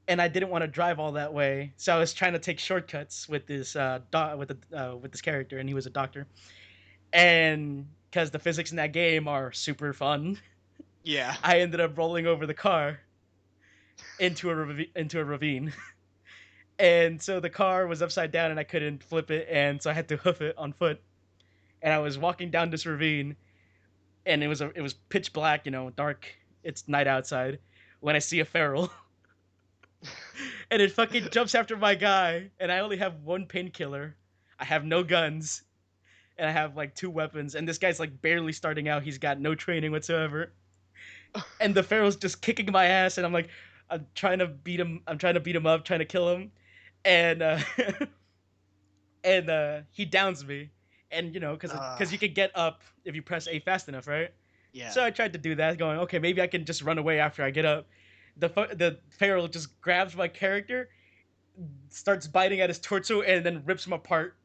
And I didn't want to drive all that way, so I was trying to take shortcuts with this with this character, and he was a doctor. And because the physics in that game are super fun, Yeah. I ended up rolling over the car into a ravine. And so the car was upside down and I couldn't flip it, and so I had to hoof it on foot. And I was walking down this ravine, and it was pitch black, dark. It's night outside. When I see a feral, and it fucking jumps after my guy, and I only have one painkiller. I have no guns, and I have like two weapons, and this guy's like barely starting out. He's got no training whatsoever, and the feral's just kicking my ass, and I'm trying to beat him. I'm trying to beat him up, trying to kill him, and he downs me, and because you can get up if you press A fast enough, right? Yeah. So I tried to do that, going, okay, maybe I can just run away after I get up. The feral just grabs my character, starts biting at his torso, and then rips him apart.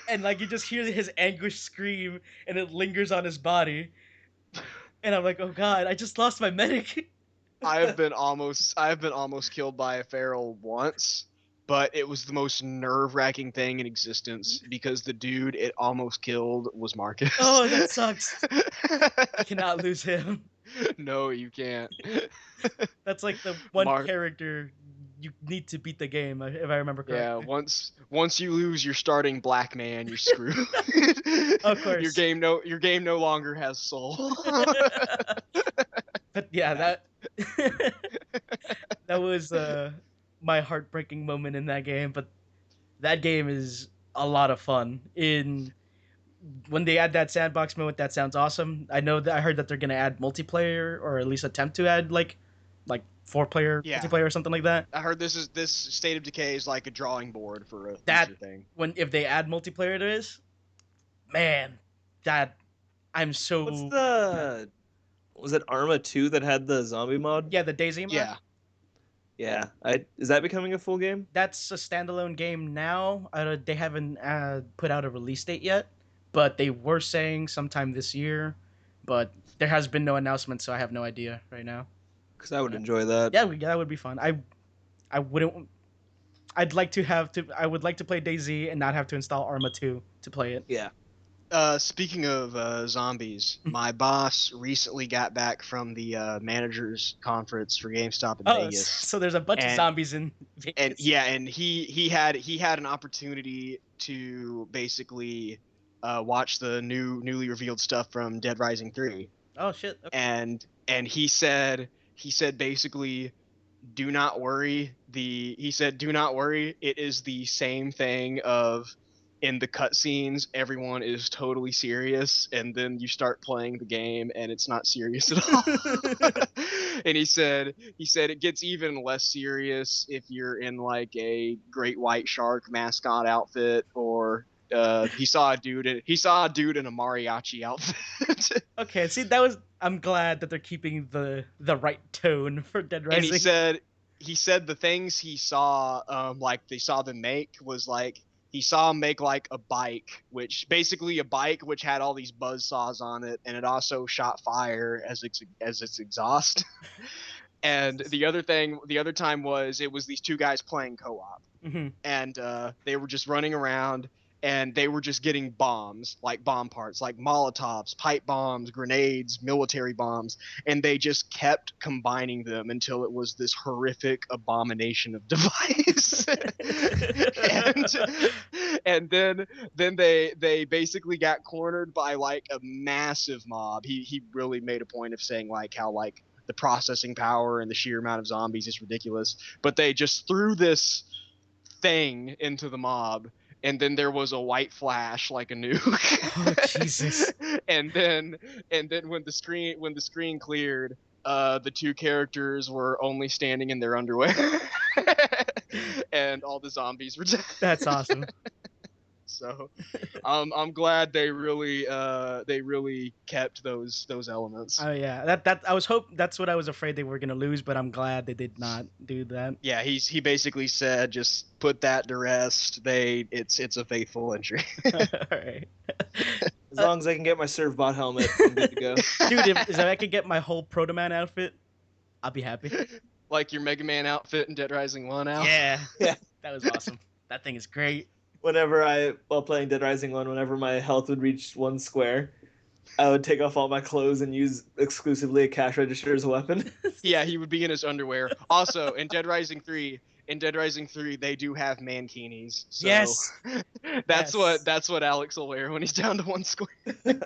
And like you just hear his anguish scream, and it lingers on his body. And I'm like, oh god, I just lost my medic. I've been almost killed by a feral once, but it was the most nerve-wracking thing in existence because the dude it almost killed was Marcus. Oh, that sucks. I cannot lose him. No, you can't. That's like the one character you need to beat the game, if I remember correctly. Yeah, once you lose your starting black man, you're screwed. Of course. Your game no longer has soul. But yeah, that was my heartbreaking moment in that game. But that game is a lot of fun. When they add that sandbox mode, that sounds awesome. I heard that they're gonna add multiplayer, or at least attempt to add like 4-player multiplayer or something like that. I heard this State of Decay is like a drawing board for a future thing. If they add multiplayer to this, man, that I'm so. Was it Arma 2 that had the zombie mod? Yeah, the DayZ mod. Yeah. Is that becoming a full game? That's a standalone game now. They haven't put out a release date yet, but they were saying sometime this year. But there has been no announcement, so I have no idea right now. Because I would enjoy that. Yeah, that would be fun. I wouldn't. I would like to play DayZ and not have to install Arma 2 to play it. Yeah. Speaking of zombies, my boss recently got back from the managers conference for GameStop in Vegas. So there's a bunch of zombies in Vegas. And he had an opportunity to basically watch the newly revealed stuff from Dead Rising 3. Oh shit. Okay. And he said basically, do not worry. Do not worry. It is the same thing of in the cutscenes, everyone is totally serious, and then you start playing the game, and it's not serious at all. And he said it gets even less serious if you're in like a great white shark mascot outfit, or he saw a dude in a mariachi outfit. Okay, see, I'm glad that they're keeping the right tone for Dead Rising. And he said the things he saw, like they saw them make was like. He saw him make like a bike, which had all these buzzsaws on it, and it also shot fire as its exhaust. And the other time was these two guys playing co-op, and they were just running around, and they were just getting bombs, like bomb parts, like Molotovs, pipe bombs, grenades, military bombs, and they just kept combining them until it was this horrific abomination of device. and then they basically got cornered by like a massive mob. He really made a point of saying like how like the processing power and the sheer amount of zombies is ridiculous, but they just threw this thing into the mob. And then there was a white flash like a nuke. Oh Jesus! and then when the screen cleared, the two characters were only standing in their underwear, and all the zombies were dead. That's awesome. So, I'm glad they really kept those elements. Oh yeah, that's what I was afraid they were gonna lose, but I'm glad they did not do that. Yeah, he basically said just put that to rest. It's a faithful entry. All right. As long as I can get my Servbot helmet, I'm good to go. Dude, if I could get my whole Proto Man outfit, I'll be happy. Like your Mega Man outfit in Dead Rising 1 out? Yeah. That was awesome. That thing is great. While playing Dead Rising 1, whenever my health would reach 1 square, I would take off all my clothes and use exclusively a cash register as a weapon. Yeah, he would be in his underwear. Also, in Dead Rising 3, in Dead Rising 3 they do have mankinis. So Yes. that's Yes. what Alex will wear when he's down to one square.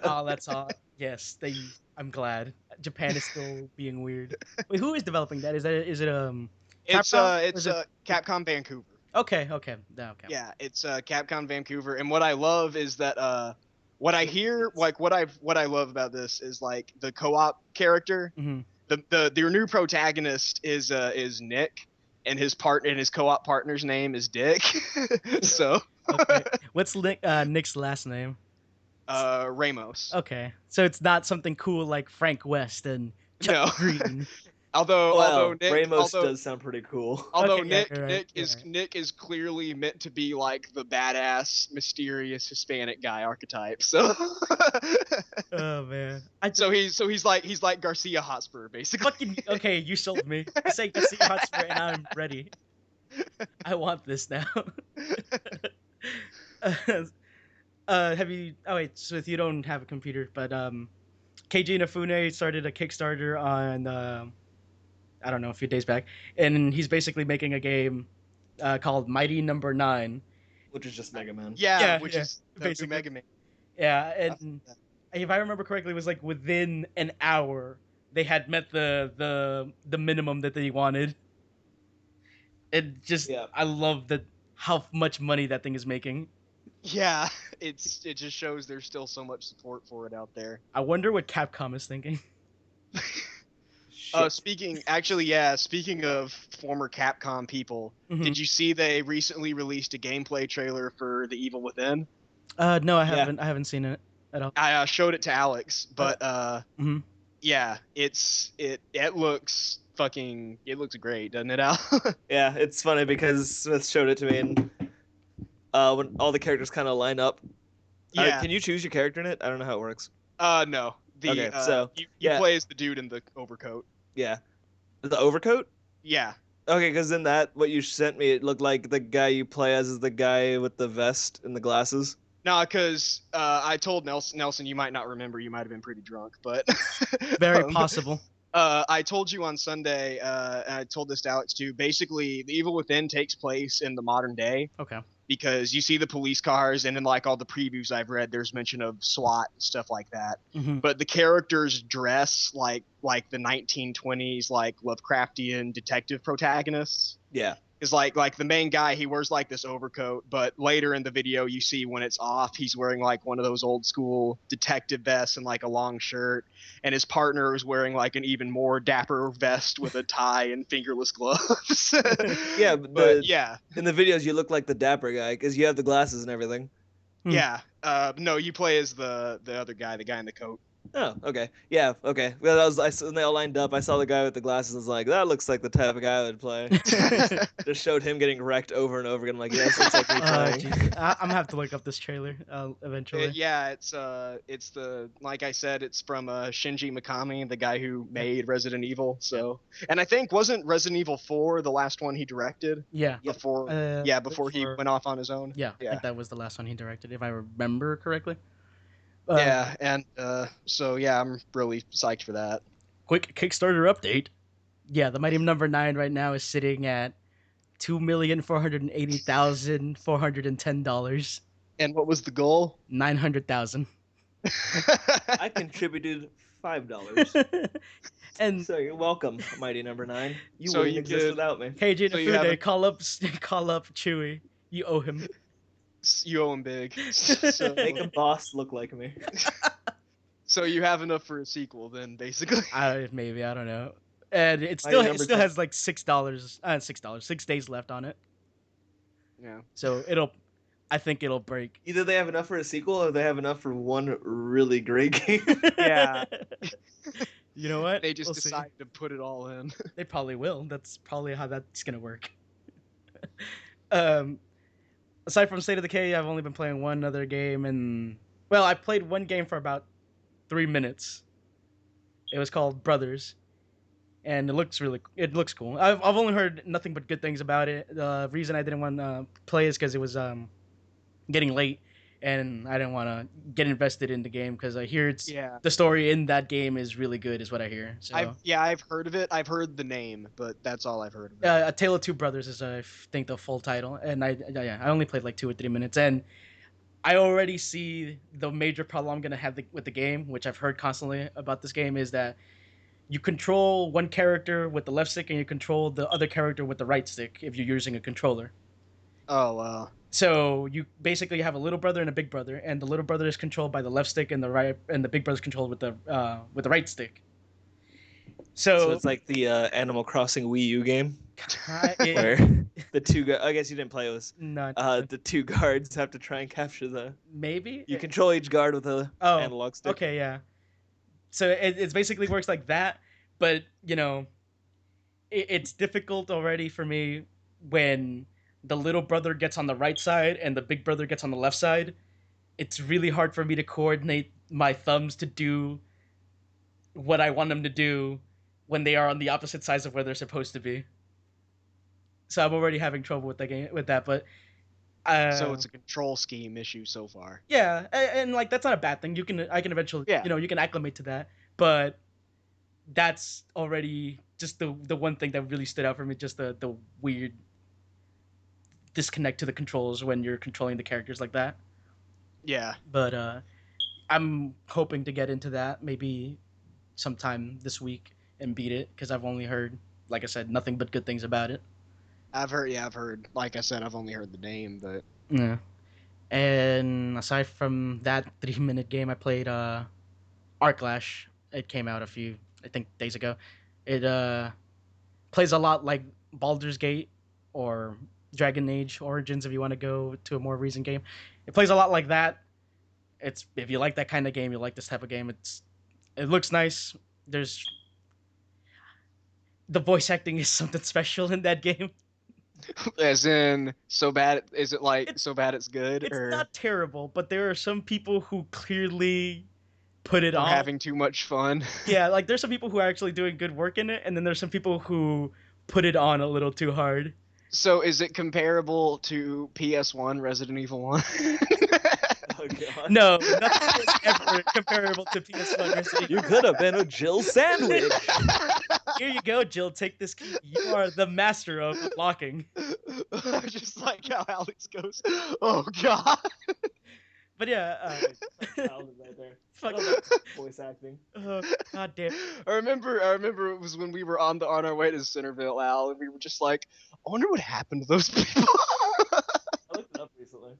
Oh, that's all. Yes, they. I'm glad Japan is still being weird. Wait, who is developing that? Is it It's Capcom? Or is it? Capcom Vancouver. Okay, okay, no, okay. Yeah, it's Capcom Vancouver, and what I love is that what I hear, like what I love about this is like the co-op character. Hmm. Their new protagonist is Nick, and his co-op partner's name is Dick. So Okay, what's Nick's last name? Ramos. Okay, so it's not something cool like Frank West and Chuck No. Green. although Well, Nick Ramos does sound pretty cool. although Okay, yeah, Nick you're right. Nick You're is right. Nick is clearly meant to be like the badass, mysterious Hispanic guy archetype. So Oh man, I just he's like Garcia Hotspur basically. fucking okay. You sold me. You say Garcia Hotspur, and I'm ready. I want this now. Have you? Oh wait, Smith, you don't have a computer, but KG Inafune started a Kickstarter on I don't know, a few days back, and he's basically making a game called Mighty Number Nine. Which is just Mega Man. Yeah, Yeah, which yeah, is the new basically, Mega Man. yeah. I saw And that. if I remember correctly, it was like within an hour they had met the minimum that they wanted. It just Yeah. I love that how much money that thing is making. Yeah, it just shows there's still so much support for it out there. I wonder what Capcom is thinking. Shit. Speaking of former Capcom people, Hmm. did you see they recently released a gameplay trailer for The Evil Within? No, I Yeah. haven't. I haven't seen it at all. I showed it to Alex, Uh, but mhm. yeah, it looks great, doesn't it, Al? Yeah, it's funny because Smith showed it to me, and when all the characters kind of line up. Yeah. Can you choose your character in it? I don't know how it works. No. Okay, so You yeah, play as the dude in the overcoat. yeah, the overcoat. Yeah. Okay, because in that what you sent me, it looked like the guy you play as is the guy with the vest and the glasses. No, because I told Nelson, you might not remember, you might have been pretty drunk, but Very um, possible. I told you on Sunday, and I told this to Alex too. Basically, The Evil Within takes place in the modern day Okay. because you see the police cars, and in like all the previews I've read, there's mention of SWAT and stuff like that. Hmm. But the characters dress like the 1920s like Lovecraftian detective protagonists. Yeah, Is like the main guy, he wears like this overcoat, but later in the video you see when it's off he's wearing like one of those old school detective vests and like a long shirt, and his partner is wearing like an even more dapper vest with a tie and fingerless gloves. yeah. But yeah, In the videos you look like the dapper guy because you have the glasses and everything. yeah. No, you play as the other guy, the guy in the coat. Oh, okay. Yeah, okay. Well, that was when they all lined up. I saw the guy with the glasses. I was like, that looks like the type of guy I would play. Just showed him getting wrecked over and over again. I'm like, yes, looks like me playing. Jesus. I'm gonna have to look up this trailer eventually. Yeah, it's the like I said, it's from Shinji Mikami, the guy who made Resident Evil. So, and I think wasn't Resident Evil 4 the last one he directed Yeah. Yep. before before he For- went off on his own. Yeah, I Yeah. think that was the last one he directed, if I remember correctly. Yeah, and so yeah, I'm really psyched for that. Quick Kickstarter update. Yeah, the Mighty Number Nine right now is sitting at $2,480,410. And what was the goal? 900,000. I contributed $5. And So you're welcome, Mighty Number 9. You So wouldn't you exist could- without me. KJ So you have Nafune, call up Chewie. You owe him. You owe him big. So, Make a boss look like me. so you have enough for a sequel then, basically. Maybe I don't know. And it Mighty still Number 10. has like $6, $6, 6 days left on it. Yeah. So I think it'll break. Either they have enough for a sequel or they have enough for one really great game. Yeah. You know what? They just We'll see. decided to put it all in. They probably will. That's probably how that's gonna work. um, aside from State of Decay, I've only been playing one other game, and well, I played one game for about 3 minutes. It was called Brothers, and it looks cool. I've only heard nothing but good things about it. The reason I didn't want to play is because it was getting late, and I didn't want to get invested in the game because I hear it's Yeah. the story in that game is really good, is what I hear. So I've heard of it. I've heard the name, but that's all I've heard of it. A Tale of Two Brothers is I think the full title, and I only played like 2 or 3 minutes, and I already see the major problem I'm gonna have with the game, which I've heard constantly about this game, is that you control one character with the left stick and you control the other character with the right stick if you're using a controller. Oh wow. So you basically have a little brother and a big brother, and the little brother is controlled by the left stick, and the big brother is controlled with the right stick. So So it's like the Animal Crossing Wii U game where it, the two I guess you didn't play this. none The two guards have to try and capture the. maybe You control each guard with a analog stick. Okay, yeah. So it basically works like that, but it's difficult already for me when the little brother gets on the right side and the big brother gets on the left side. It's really hard for me to coordinate my thumbs to do what I want them to do when they are on the opposite sides of where they're supposed to be. So I'm already having trouble with that, but So it's a control scheme issue so far. yeah, and like that's not a bad thing. I can eventually, Yeah. you can acclimate to that, but that's already just the one thing that really stood out for me, just the weird disconnect to the controls when you're controlling the characters like that. Yeah. But I'm hoping to get into that maybe sometime this week and beat it because I've only heard, like I said, nothing but good things about it. I've heard. Like I said, I've only heard the name, but Yeah. And aside from that 3-minute game, I played Arclash. It came out I think, days ago. It plays a lot like Baldur's Gate or Dragon Age Origins if you want to go to a more recent game. It plays a lot like that. It's if you like that kind of game, you like this type of game. It looks nice. There's the voice acting is something special in that game. as in so bad. Is it like It's so bad it's good, it's or not terrible, but there are some people who clearly put it we're on. having too much fun? Yeah, like there's some people who are actually doing good work in it, and then there's some people who put it on a little too hard. So is it comparable to PS1 Resident Evil 1? Oh god. No, nothing is ever comparable to PS1 Resident You Evil. could have been a Jill sandwich. Here you go, Jill. Take this key. You are the master of unlocking. I just like how Alex goes, "Oh God." But yeah, Right there. fuck. Voice acting. Oh, God damn. I remember it was when we were on our way to Centerville, Al, and we were just like, I wonder what happened to those people. I looked it up recently.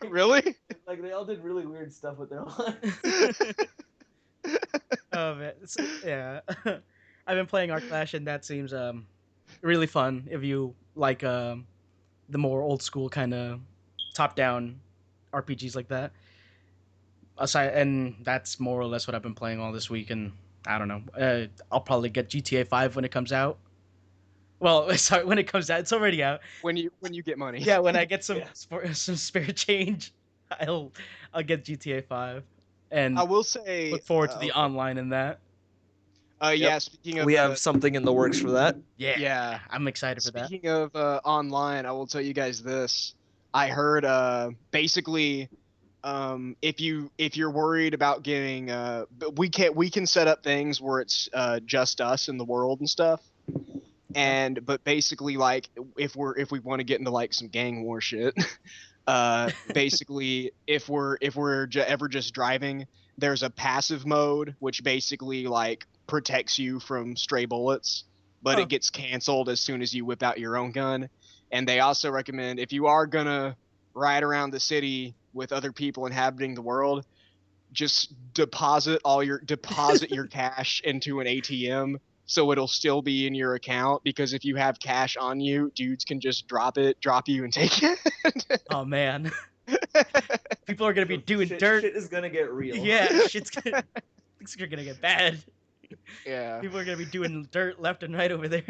Really? Like they all did really weird stuff with their lives. Oh man, yeah. I've been playing Arclash, and that seems really fun if you like the more old school kind of top down RPGs like that. And that's more or less what I've been playing all this week. And I don't know. I'll probably get GTA 5 when it comes out. Well, sorry, when it comes out, it's already out. When you get money. Yeah, when I get some Yeah. some spare change, I'll get GTA 5, and I will say, look forward to the online in that. Yeah. Speaking of, We have something in the works for that. Yeah, I'm excited for that. Speaking of online, I will tell you guys this. I heard basically, if you're worried about getting, we can set up things where it's just us in the world and stuff. But basically, like if we want to get into like some gang war shit, basically if we're ever just driving, there's a passive mode which basically like protects you from stray bullets, but it gets canceled as soon as you whip out your own gun. And they also recommend, if you are gonna ride around the city with other people inhabiting the world, just deposit your cash into an ATM so it'll still be in your account, because if you have cash on you, dudes can just drop you and take it. Oh man, people are gonna be doing dirt. Shit is gonna get real. Yeah, things are gonna get bad. Yeah. People are gonna be doing dirt left and right over there.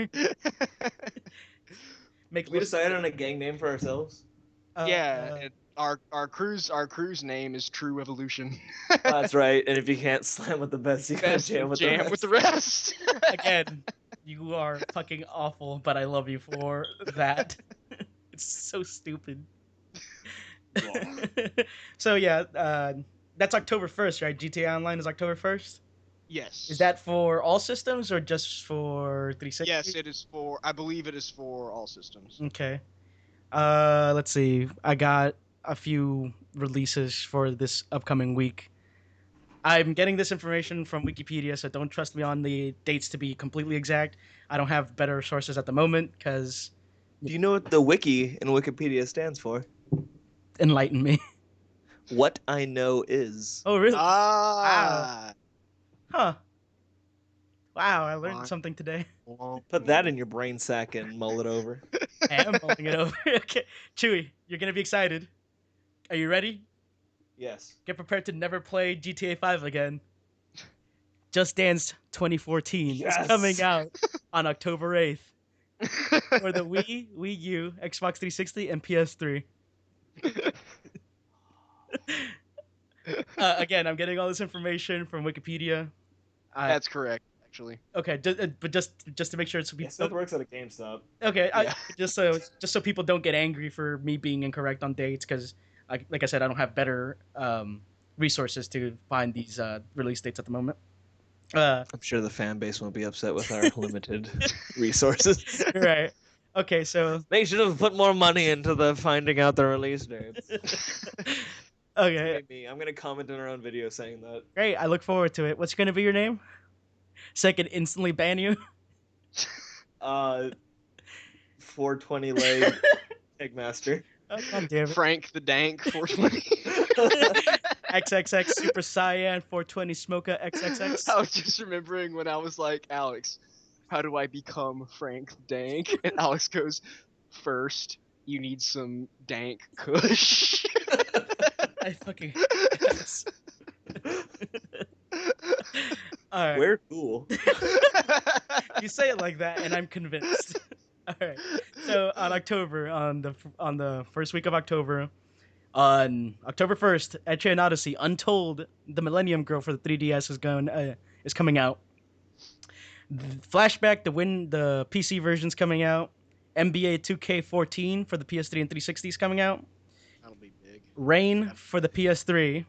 We decided on a gang name for ourselves. Our crew's name is True Evolution. That's right. And if you can't slam with the best, you gotta jam with the rest. Again, you are fucking awful, but I love you for that. It's so stupid. So yeah, that's October 1st, right? GTA Online is October 1st. Is Yes. that for all systems or just for Yes, 360? it is for. I believe it is for all systems. Okay. Let's see. I got a few releases for this upcoming week. I'm getting this information from Wikipedia, so don't trust me on the dates to be completely exact. I don't have better sources at the moment because Do you know what the wiki in Wikipedia stands for? enlighten me. What I know is. Oh, really? Wow. Ah. Huh. Wow, I learned Wah, something today. wah, Put that wah. in your brain sack and mull it over. I am mulling it over. Okay. Chewy, you're going to be excited. Are you ready? Yes. Get prepared to never play GTA 5 again. Just Dance 2014 is coming Yes. out on October 8th for the Wii, Wii U, Xbox 360, and PS3. Again, I'm getting all this information from Wikipedia. That's correct, actually. Okay, but just to make sure it's Yeah, Smith works at a GameStop. okay. Yeah. Just so people don't get angry for me being incorrect on dates, because like I said, I don't have better resources to find these release dates at the moment. I'm sure the fan base won't be upset with our limited resources. Right. Okay, so They should have put more money into the finding out the release dates. okay, Me. I'm gonna comment in our own video saying that. great. I look forward to it. What's gonna be your name? So I can instantly ban you. 420 leg Eggmaster. Oh, God damn it. Frank the Dank 420. XXX Super Cyan 420 Smoka XXX. I was just remembering when I was like, Alex, how do I become Frank Dank? And Alex goes, first, you need some dank kush. I fucking yes. All right. We're cool. You say it like that, and I'm convinced. All right. So on the first week of October, on October 1st, Etrian Odyssey Untold: The Millennium Girl for the 3DS is coming out. Flashback the PC version's coming out. NBA 2K14 for the PS3 and 360 is coming out. That'll be big. Rain for the PS3.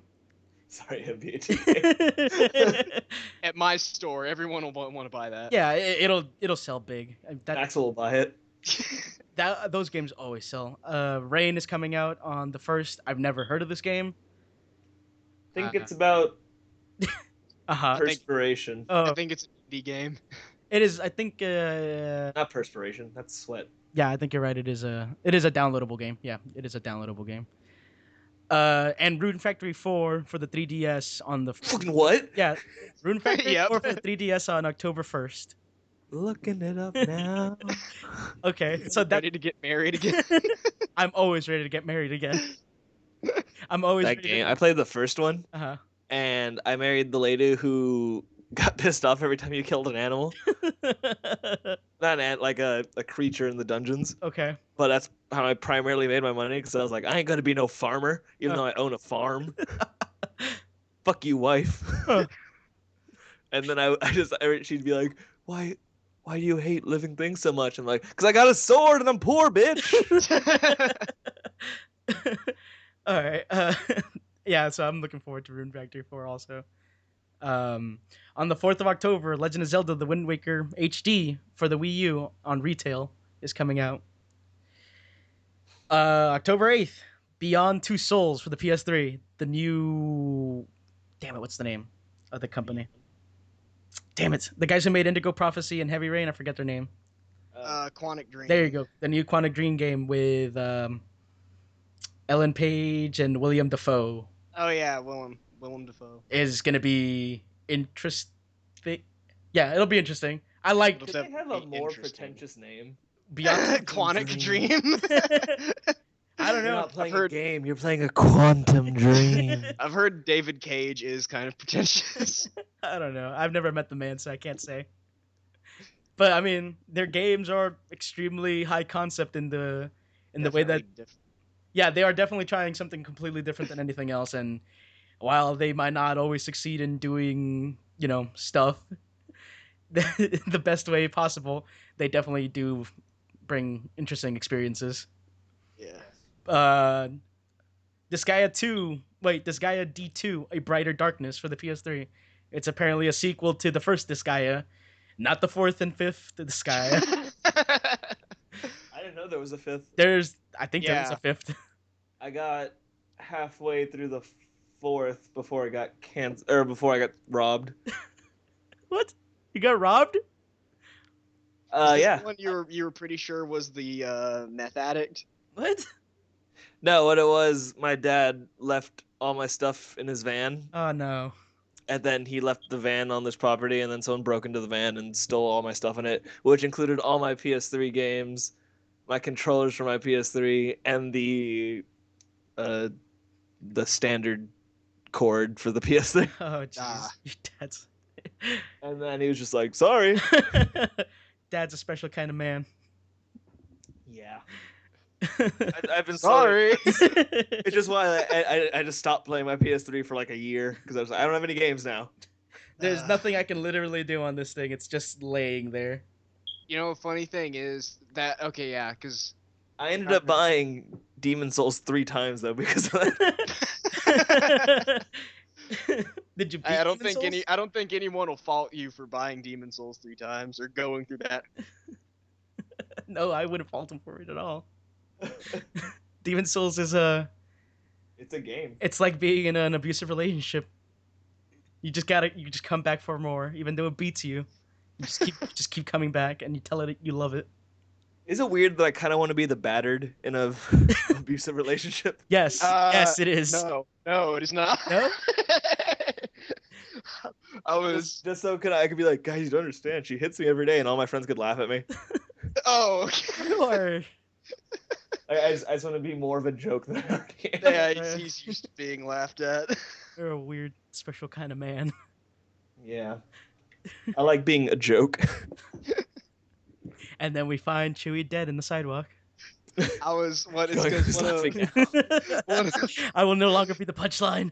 Sorry, NBA. At my store, everyone will want to buy that. Yeah, it'll sell big. Axel will buy it. Those games always sell. Rain is coming out on the 1st. I've never heard of this game. I think it's about Uh-huh. perspiration. Oh, I think it's an indie game. it is. I think. Not perspiration. That's sweat. Yeah, I think you're right. It is a downloadable game. Yeah, it is a downloadable game. And Rune Factory 4 for the 3DS on the Fucking what? yeah, Rune Factory Yep. 4 for the 3DS on October 1st. Looking it up now. Okay, so that Ready to get married again. I'm always ready to get married again. I'm always That ready game. I played the first one, Uh and I married the lady who got pissed off every time you killed an animal. huh. Not an ant, like a creature in the dungeons. Okay. But that's how I primarily made my money, because I was like, I ain't gonna be no farmer, even though I own a farm. Fuck you, wife. Huh. And then she'd be like, why do you hate living things so much? I'm like, because I got a sword and I'm poor, bitch. All right. Yeah, so I'm looking forward to Rune Factory 4 also. On the 4th of October, Legend of Zelda: The Wind Waker HD for the Wii U on retail is coming out. October 8th, Beyond Two Souls for the PS3. The new... Damn it, what's the name of the company? Damn it. The guys who made Indigo Prophecy and Heavy Rain, I forget their name. Quantic Dream. There you go. The new Quantic Dream game with Ellen Page and William Dafoe Oh yeah, Willem Dafoe. is going to be interesting. Yeah, it'll be interesting. I like It'll Could they have a definitely more interesting. pretentious name? Beyond. Quantic Dream. I don't You're know. not playing heard- a game. You're playing a quantum dream. I've heard David Cage is kind of pretentious. I don't know. I've never met the man, so I can't say. But I mean, their games are extremely high concept in the way that yeah, they are definitely trying something completely different than anything else. And while they might not always succeed in doing, stuff the best way possible, they definitely do bring interesting experiences. Yeah. Uh, Disgaea 2. Wait, Disgaea D2, A Brighter Darkness for the PS3. It's apparently a sequel to the first Disgaea, not the fourth and fifth Disgaea. I didn't know there was a fifth. I think there is a Yeah. fifth. I got halfway through the fourth before I got before I got robbed. What? You got robbed? Is this Yeah. the one you were pretty sure was the meth addict? What? No, what it was, my dad left all my stuff in his van, Oh no. and then he left the van on this property, and then someone broke into the van and stole all my stuff in it, which included all my PS3 games, my controllers for my PS3, and the standard cord for the PS3. Oh jeez. Ah. Your dad's And then he was just like, "Sorry." Dad's a special kind of man. Yeah. I've been Sorry. It's just why I just stopped playing my PS3 for like a year because I was like, I don't have any games now. There's nothing I can literally do on this thing. It's just laying there. You know, funny thing is that because I ended up buying Demon Souls 3 times though because of that. Did you beat I don't Demon's think Souls? I don't think anyone will fault you for buying Demon Souls 3 times or going through that. No, I wouldn't fault him for it at all. Demon Souls is It's a game. it's like being in an abusive relationship. You just come back for more, even though it beats you. You just keep coming back, and you tell it you love it. Is it weird that I kind of want to be the battered in a abusive relationship? Yes, yes, it is. No, it is not. No? I was. Just so I could be like, guys, you don't understand. She hits me every day, and all my friends could laugh at me. Oh, okay. You are. I just want to be more of a joke than I already am. Yeah, he's used to being laughed at. You're a weird, special kind of man. Yeah. I like being a joke. And then we find Chewie dead in the sidewalk. I was. What is Going because for laughing. I will no longer be the punchline.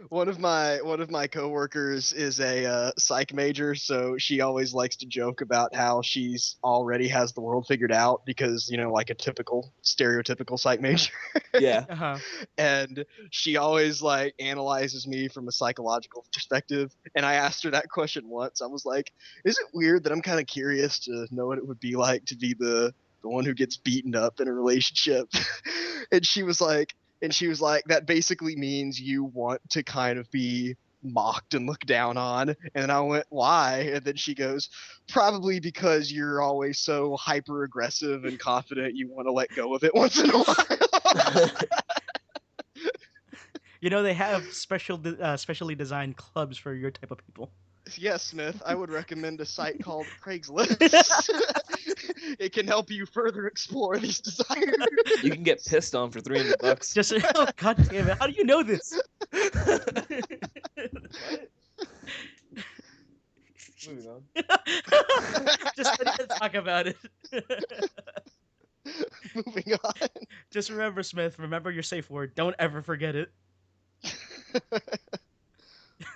one of my coworkers is a psych major, so she always likes to joke about how she's already has the world figured out because like a typical stereotypical psych major. Yeah. Uh-huh. And she always like analyzes me from a psychological perspective. And I asked her that question once. I was like, "Is it weird that I'm kind of curious to know what it would be like to be the one who gets beaten up in a relationship?" and she was like, that basically means you want to kind of be mocked and looked down on. And I went, why? And then she goes, probably because you're always so hyper aggressive and confident you want to let go of it once in a while. They have specially designed clubs for your type of people. Yes, Smith, I would recommend a site called Craigslist. It can help you further explore these desires. You can get pissed on for $300. Just oh god damn it! How do you know this? Moving on. Just ready to talk about it. Moving on. Just remember, Smith. Remember your safe word. Don't ever forget it.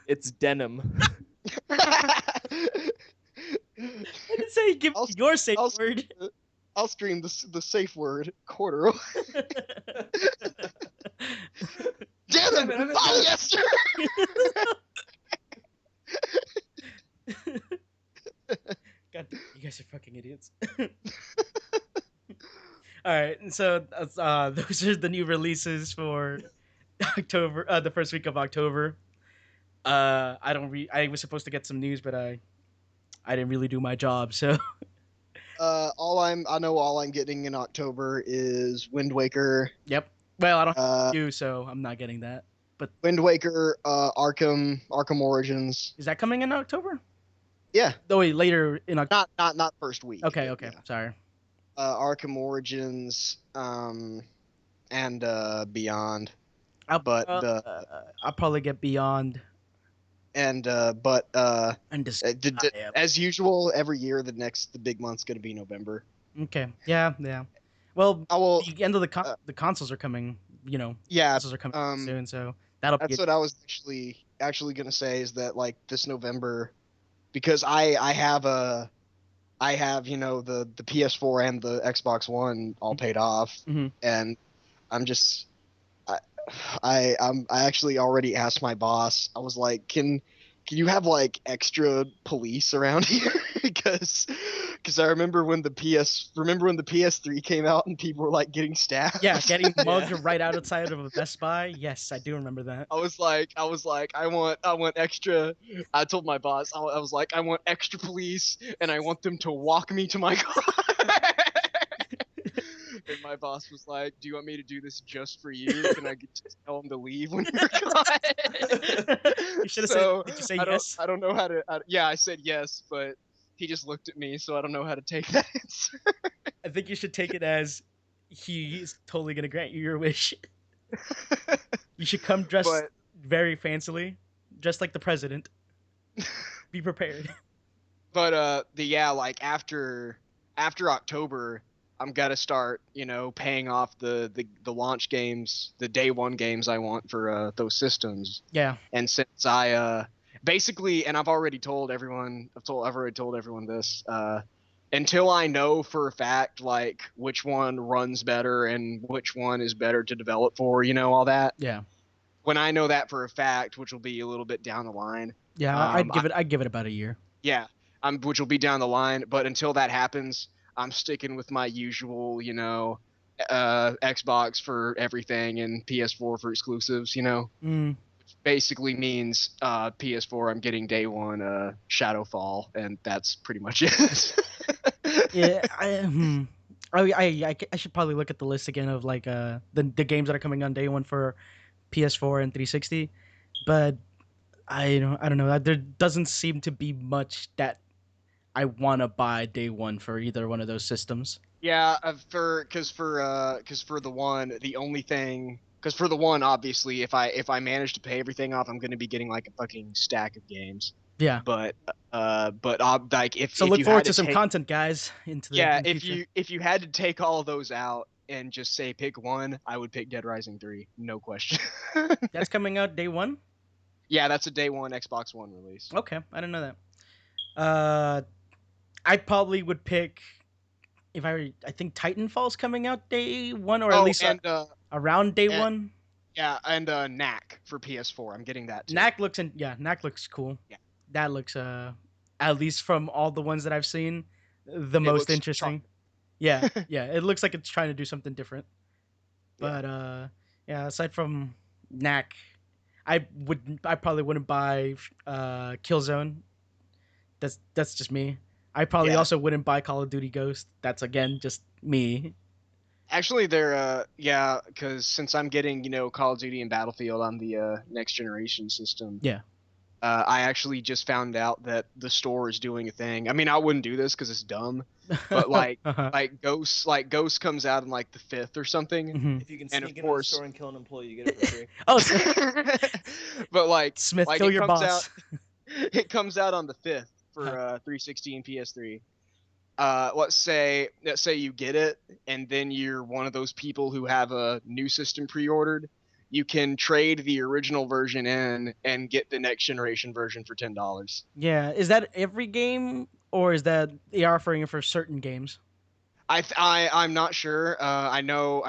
It's denim. I didn't say give me your safe word. I'll stream the safe word corduroy. Denim polyester. God, you guys are fucking idiots. All right, and so those are the new releases for October, the first week of October. I was supposed to get some news, but I didn't really do my job, so. I know all I'm getting in October is Wind Waker. Yep. Well, I don't have to, so I'm not getting that. But Wind Waker, Arkham Origins. is that coming in October? Yeah. Oh wait, later in October. Not first week. Okay, Yeah. sorry. Arkham Origins, and Beyond. I'll probably get Beyond. And just as usual, every year the big month's gonna be November. Okay. Yeah. Well, I will. the end of the consoles are coming. Yeah. Consoles are coming soon, so that'll. That's what I was actually gonna say is that like this November, because I have the PS4 and the Xbox One all paid off, Mm-hmm. and I'm just I actually already asked my boss. I was like, can you have like extra police around here? Because I remember when the PS3 came out and people were like getting stabbed. Yeah, getting mugged Yeah. right outside of a Best Buy. Yes, I do remember that. I was like, I want extra. I told my boss, I was like, I want extra police, and I want them to walk me to my car. And my boss was like, "Do you want me to do this just for you? Can I just tell him to leave when you're gone?" You should have said. So Did you say I don't, yes? I don't know how to. Yeah, I said yes, but he just looked at me, so I don't know how to take that answer. I think you should take it as he's totally gonna grant you your wish. You should come dressed But very fancily, dressed like the president. Be prepared. the yeah, like after October, I'm gonna start, paying off the launch games, the day one games I want for those systems. Yeah, And since I basically, and I've already told everyone this, until I know for a fact like which one runs better and which one is better to develop for, all that. yeah, When I know that for a fact, which will be a little bit down the line, yeah. um, I, I'd give it about a year. yeah, which will be down the line. But until that happens, I'm sticking with my usual, Xbox for everything and PS4 for exclusives. Mm. Basically means PS4. I'm getting day one Shadowfall, and that's pretty much it. Yeah, I should probably look at the list again of like the games that are coming on day one for PS4 and 360, but I don't know. There doesn't seem to be much that I want to buy day one for either one of those systems. Yeah, because for the one, the only thing, because for the one, obviously, if I manage to pay everything off, I'm gonna be getting like a fucking stack of games. Yeah. But like So if look you forward had to to some take, content, guys, yeah, in the if future. you had to take all of those out and just say pick one, I would pick Dead Rising 3, no question. That's coming out day one. Yeah, that's a day one Xbox One release. Okay, I didn't know that. Uh, I probably would pick if I think Titanfall's coming out day one, or at Oh, least and around day and one. yeah, and Knack for PS4. I'm getting that too. Knack looks cool. Yeah, That looks at least from all the ones that I've seen, the it most looks interesting. charming. Yeah, yeah, it looks like it's trying to do something different. Yeah. But yeah, aside from Knack, I probably wouldn't buy Killzone. That's just me. I probably Yeah. also wouldn't buy Call of Duty Ghost. That's again just me. Actually, they're yeah, because since I'm getting Call of Duty and Battlefield on the next generation system, Yeah. I actually just found out that the store is doing a thing. I mean, I wouldn't do this because it's dumb, but like Uh-huh. Ghost comes out in like the 5th or something, Mhm. If you can and sneak of into the course, store and kill an employee, you get it for free. Oh, but like Smith, like kill it your comes out boss. it comes out on the 5th for 360 and PS3. Let's say you get it, and then you're one of those people who have a new system pre-ordered. You can trade the original version in and get the next generation version for $10. Yeah, is that every game, or is that they are offering it for certain games? I'm not sure. I know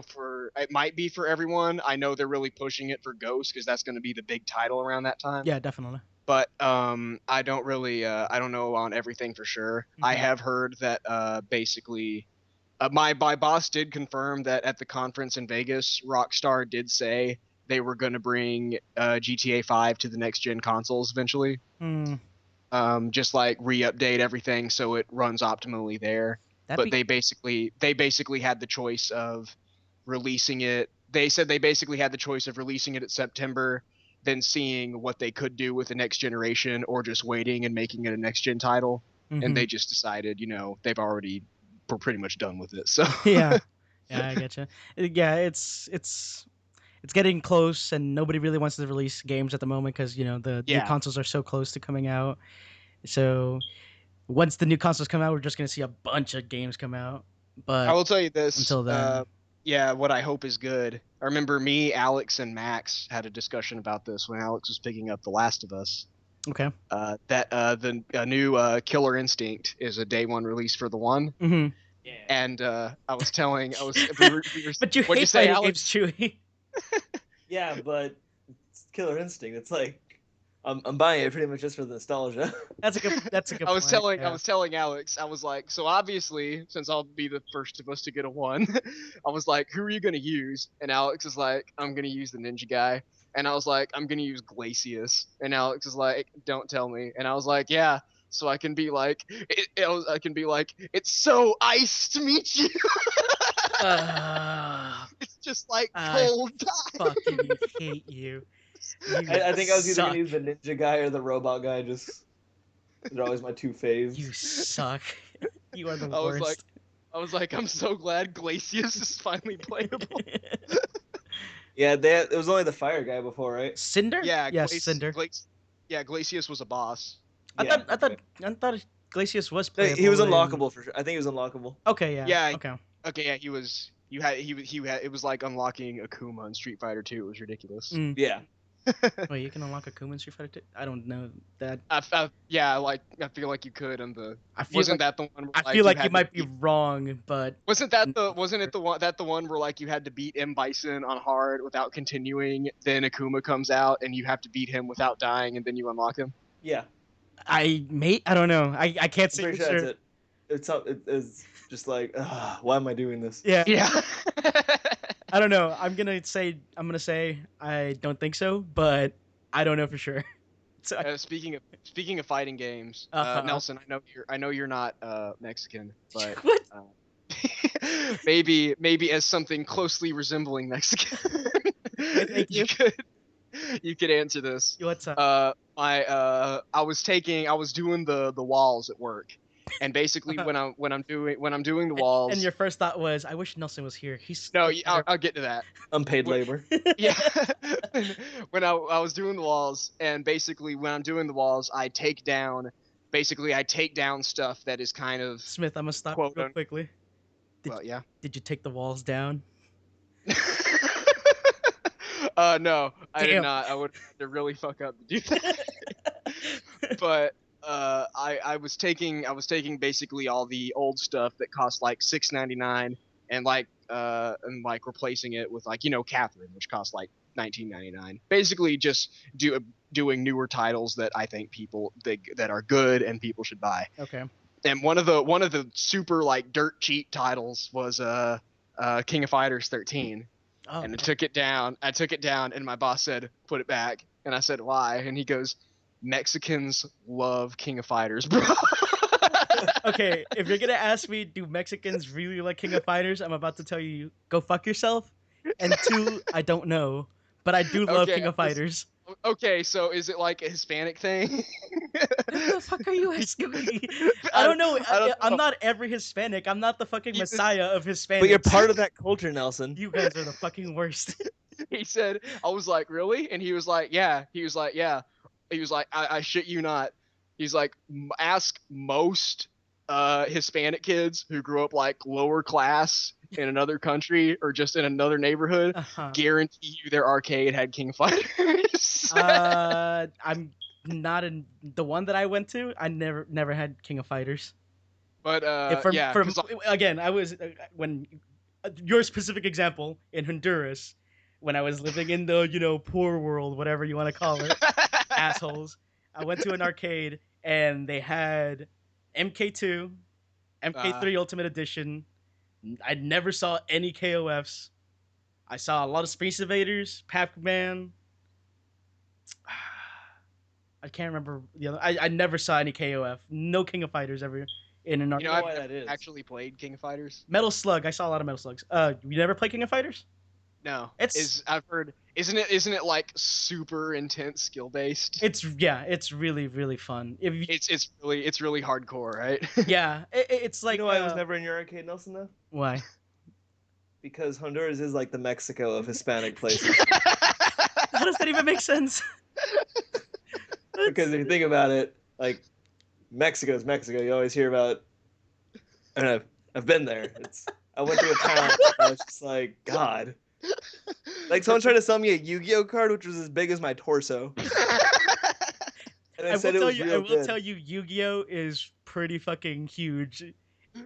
for it might be for everyone. I know they're really pushing it for Ghost because that's going to be the big title around that time. Yeah, definitely. But I don't know on everything for sure. I Mhm. have heard that basically my boss did confirm that at the conference in Vegas, Rockstar did say they were going to bring GTA 5 to the next gen consoles eventually. Hmm. Just like re-update everything so it runs optimally there. That'd But be they basically had the choice of releasing it. They said they basically had the choice of releasing it at September, then seeing what they could do with the next generation, or just waiting and making it a next gen title. And hmm they just decided, they've already were pretty much done with it. So Yeah. Yeah, I getcha. Yeah, it's getting close, and nobody really wants to release games at the moment because the new yeah, consoles are so close to coming out. So once the new consoles come out, we're just gonna see a bunch of games come out. I But will tell you this. until then, Yeah, what I hope is good. I remember me, Alex, and Max had a discussion about this when Alex was picking up The Last of Us. okay. That the new Killer Instinct is a day one release for the one, Hmm. Yeah. and I was telling, we were, But you what'd you hate say, fighting games, Alex? Chewie. Yeah, but it's Killer Instinct. It's like I'm buying it pretty much just for the nostalgia. That's a good. That's a good I was point. telling I Yeah. was telling Alex, I was like, so obviously, since I'll be the first of us to get a one, I was like, who are you gonna use? And Alex is like, I'm gonna use the ninja guy. And I was like, I'm gonna use Glacius. And Alex is like, don't tell me. And I was like, yeah. So I can be like, I can be like, it's so ice to meet you. Uh, It's just like I cold time. fucking hate you. You I think I was either suck. gonna use the ninja guy or the robot guy. Just they're always my two You faves. suck. You are the I was like, worst. I'm so glad Glacius is finally playable. Yeah, it was only the fire guy before, right? Cinder? Yeah, Yes, Cinder. Yeah, Glacius was a boss. I Yeah. thought I thought I thought Glacius was No, he playable. was unlockable for sure. I think he was unlockable. Okay, yeah. Yeah, Okay. okay, yeah, he was. You had he had. It was like unlocking Akuma in Street Fighter 2. It was ridiculous. Mm. Yeah. Wait, you can unlock a Kuma in Street Fighter 2? I don't know that. Yeah, like I feel like you could on the. I feel Wasn't like that the one? Where, I feel like you had to might be beat- wrong, but Wasn't that the? Wasn't it the one where like you had to beat M Bison on hard without continuing? Then Akuma comes out and you have to beat him without dying, and then you unlock him. Yeah. I don't know. I can't I'm say pretty for sure sure. that's it. It's just like, why am I doing this? Yeah. Yeah. I don't know. I'm gonna say I don't think so, but I don't know for sure. So, Speaking of fighting games, Uh-huh. Nelson, I know you're not Mexican, but what? maybe as something closely resembling Mexican, Thank you. you could answer this. What's up? I was doing the walls at work, and basically when I'm doing the walls. And your first thought was, I wish Nelson was here. He's No, I'll get to that. Unpaid labor. Yeah. When I was doing the walls, and basically when I'm doing the walls, I take down stuff that is kind of Smith. I'm gonna stop quote real quickly. well, yeah. Did you take the walls down? No, I did Damn. not. I would have to really fuck up to do that. But I was taking basically all the old stuff that cost like $6.99 and like replacing it with like Catherine, which cost like $19.99. Basically, just doing newer titles that I think people that are good and people should buy. Okay. And one of the super like dirt cheap titles was King of Fighters 13. Oh, And I took it down, and my boss said, "Put it back." And I said, "Why?" And he goes, "Mexicans love King of Fighters, bro." okay, if you're gonna ask me, do Mexicans really like King of Fighters? I'm about to tell you, go fuck yourself. And two, I don't know, but I do love Okay, King of Fighters. Okay, so is it like a Hispanic thing? What the fuck are you asking me? I don't know. I'm not every Hispanic. I'm not the fucking messiah of Hispanics. But you're part of that culture, Nelson. You guys are the fucking worst. He said, I was like, really? And he was like, yeah. He was like, yeah. He was like, I shit you not. He's like, ask most Hispanic kids who grew up like lower class in another country or just in another neighborhood. Uh-huh. Guarantee you their arcade had King of Fighters. I'm not in the one that I went to. I never had King of Fighters. But yeah, again, I was when your specific example in Honduras when I was living in the poor world, whatever you want to call it, assholes. I went to an arcade and they had MK2, MK3 Ultimate Edition. I never saw any KOFs. I saw a lot of Space Invaders, Pac-Man. I can't remember the other. I never saw any KOF. No King of Fighters ever in an arcade. I've why that is. actually played King of Fighters. Metal Slug. I saw a lot of Metal Slugs. You never play King of Fighters? No, It's I've heard. Isn't it like super intense skill based? it's really really fun. It's really hardcore, right? Yeah, it's like I was never in your arcade, Nelson, though? why? Because Honduras is like the Mexico of Hispanic places. How does that even make sense? Because if you think about it, like Mexico is Mexico. You always hear about. I don't know. I've been there. I went to a town. I was just like, God. Like someone tried to sell me a Yu-Gi-Oh card, which was as big as my torso. And I said it was real good. I will tell you, Yu-Gi-Oh is pretty fucking huge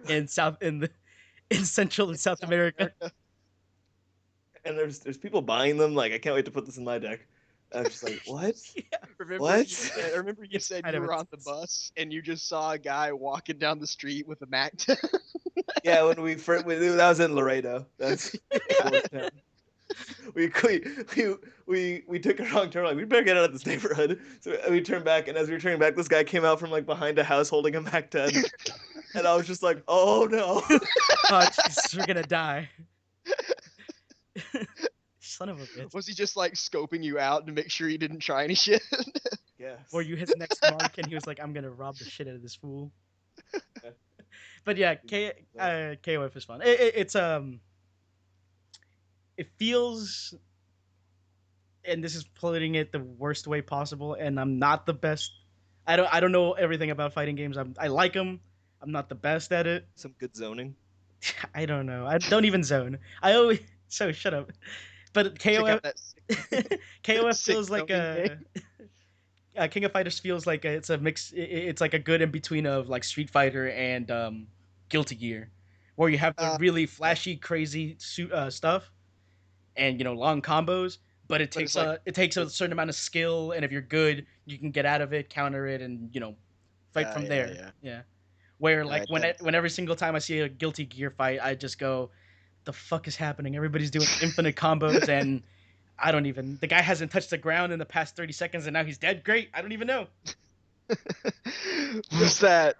in Central and South America. and there's people buying them. Like, I can't wait to put this in my deck. I'm just like, what? What? Remember you said kind you of were on the intense. bus and you just saw a guy walking down the street with a Mac 10. Yeah, when we first that was in Laredo. That's Georgetown. We took a wrong turn. Like, we better get out of this neighborhood. So we turned back, and as we were turning back, this guy came out from like behind a house holding a Mac 10, and I was just like, oh no. Oh, Jesus, we're gonna die. Son of a bitch. Was he just like scoping you out to make sure you didn't try any shit? Yes. Were you his next mark? And he was like, I'm gonna rob the shit out of this fool. But yeah, KOF is fun. It feels, and this is putting it the worst way possible. And I'm not the best. I don't know everything about fighting games. I like them. I'm not the best at it. Some good zoning. I don't know. I don't even zone. I always so shut up. But Check KOF out that KOF sick feels like zoning King of Fighters feels like it's a mix. It's like a good in between of like Street Fighter and Guilty Gear, where you have the really flashy, crazy stuff and long combos. But it But it's takes like it takes a certain amount of skill, and if you're good, you can get out of it, counter it, and fight from there. yeah. Yeah. Where like Right, when every single time I see a Guilty Gear fight, I just go, the fuck is happening? Everybody's doing infinite combos and I don't even. The guy hasn't touched the ground in the past 30 seconds and now he's dead. Great. I don't even know. What's that?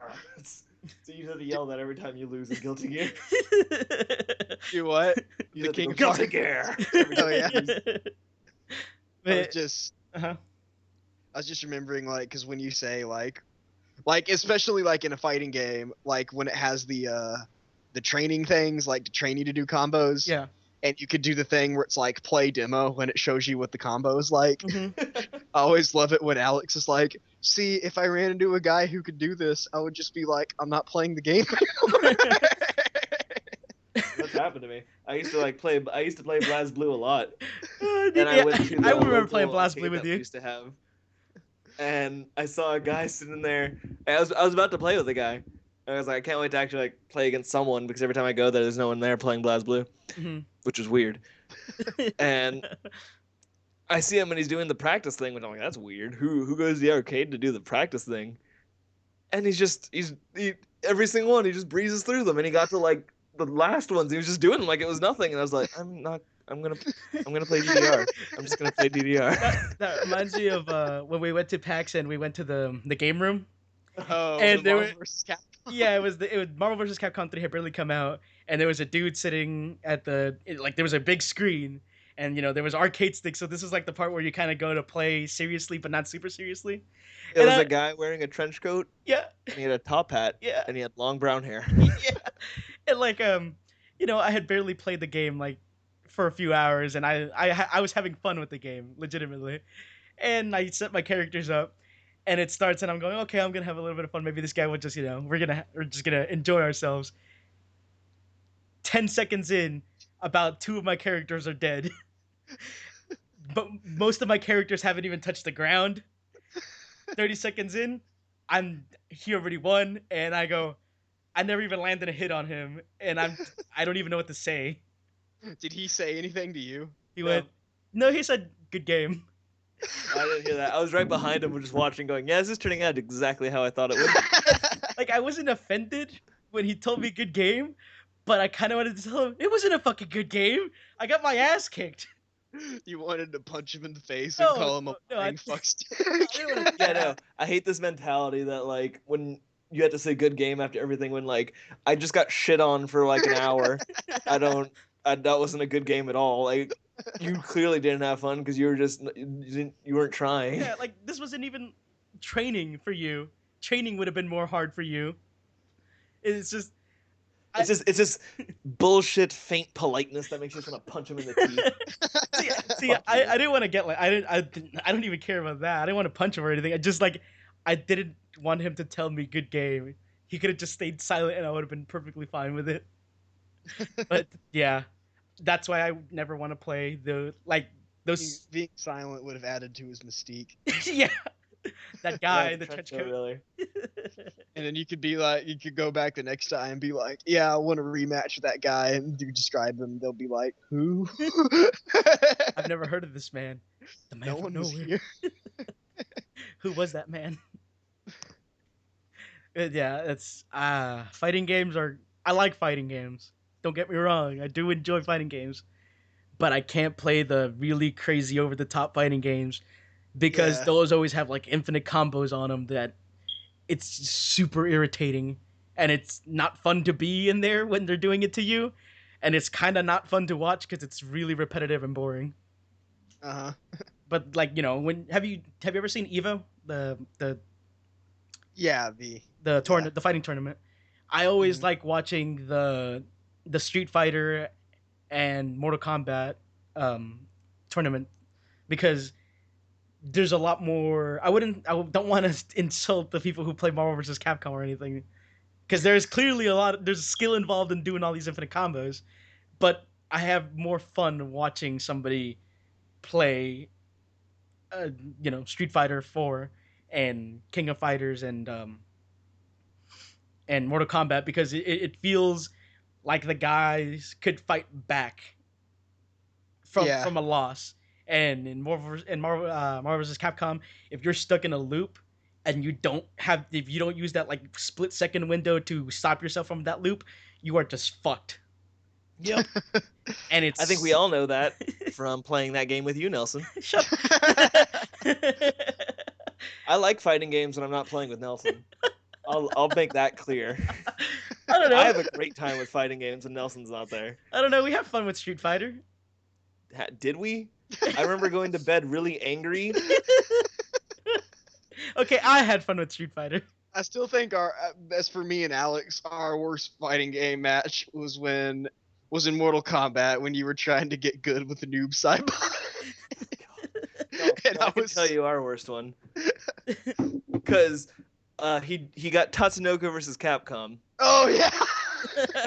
So you have to yell that every time you lose in Guilty Gear. Do what? You The have to King go, of Guilty Fighters. Gear. Oh yeah. But, I was just remembering like because when you say like especially like in a fighting game like when it has the training things like to train you to do combos. yeah. And you could do the thing where it's like play demo when it shows you what the combo is like. Mhm. I always love it when Alex is like, see, if I ran into a guy who could do this, I would just be like, I'm not playing the game. That's happened to me. I used to play Blaz Blue a lot. And And I went to the remember playing local Blast Blue arcade with that we you. used to have. And I saw a guy sitting there. I was about to play with a guy. I was like, I can't wait to actually play against someone because every time I go there, there's no one there playing Blaz Blue, which is weird. And I see him and he's doing the practice thing, which I'm like, that's weird. Who goes to the arcade to do the practice thing? And every single one he just breezes through them, and he got to like the last ones, he was just doing them like it was nothing, and I was like, I'm gonna play DDR. I'm just gonna play DDR. That reminds me of when we went to PAX and we went to the game room. Oh, And the there Marvel were- vs. Capcom. Yeah, it was Marvel vs. Capcom 3 had barely come out, and there was a dude sitting at there was a big screen, and there was arcade sticks. So this is like the part where you kind of go to play seriously, but not super seriously. It was a guy wearing a trench coat, Yeah, and he had a top hat, yeah, and he had long brown hair. yeah. And like I had barely played the game like for a few hours, and I was having fun with the game legitimately, and I set my characters up. And it starts, and I'm going, okay, I'm gonna have a little bit of fun. Maybe this guy will just, we're just gonna enjoy ourselves. 10 seconds in, about 2 of my characters are dead, but most of my characters haven't even touched the ground. 30 seconds in, he already won, and I go, I never even landed a hit on him, and I don't even know what to say. Did he say anything to you? He went, no, he said, good game. I didn't hear that. I was right behind him, just watching, going, yeah, this is turning out exactly how I thought it would. Like, I wasn't offended when he told me good game, but I kind of wanted to tell him, it wasn't a fucking good game. I got my ass kicked. You wanted to punch him in the face No, and call him a no, lying fuck stick. I didn't want to Yeah, no. I hate this mentality that like when you have to say good game after everything, when like I just got shit on for like an hour. That wasn't a good game at all. Like you clearly didn't have fun because you weren't trying. Yeah, like this wasn't even training for you. Training would have been more hard for you. It's just It's just bullshit faint politeness that makes you just want to punch him in the teeth. see I didn't want to get like I don't even care about that. I didn't want to punch him or anything. I didn't want him to tell me good game. He could have just stayed silent and I would have been perfectly fine with it. But yeah, that's why I never want to play those. Being silent would have added to his mystique. Yeah, that Yeah, guy in the trench coat. really. And then you could be like, you could go back the next time and be like, yeah, I want to rematch with that guy, and you describe them. They'll be like, who? I've never heard of this man. The man No from one was nowhere. here. Who was that man? Yeah, it's fighting games are. I like fighting games. Don't get me wrong. I do enjoy fighting games, but I can't play the really crazy over the top fighting games because Yeah. those always have like infinite combos on them that it's super irritating and it's not fun to be in there when they're doing it to you, and it's kind of not fun to watch because it's really repetitive and boring. Uh huh. But like when have you ever seen Evo, Yeah. the Yeah. tournament, the fighting tournament? I always Mhm. like watching the Street Fighter and Mortal Kombat um, tournament because there's a lot more. Don't want to insult the people who play Marvel vs. Capcom or anything because there's clearly there's skill involved in doing all these infinite combos, but I have more fun watching somebody play, uh, Street Fighter 4 and King of Fighters and Mortal Kombat because it feels like the guys could fight back Yeah. from a loss. And Marvel vs. Capcom, if you're stuck in a loop and if you don't use that like split second window to stop yourself from that loop, you are just fucked. Yep. And I think we all know that from playing that game with you, Nelson. shut. I like fighting games when I'm not playing with Nelson. I'll make that clear. I don't I know. have a great time with fighting games when Nelson's not there. I don't know. We have fun with Street Fighter. Did we? I remember going to bed really angry. Okay, I had fun with Street Fighter. I still think as for me and Alex, our worst fighting game match was in Mortal Kombat when you were trying to get good with the noob Saibot. And I can tell you our worst one. Because he got Tatsunoko versus Capcom. Oh yeah.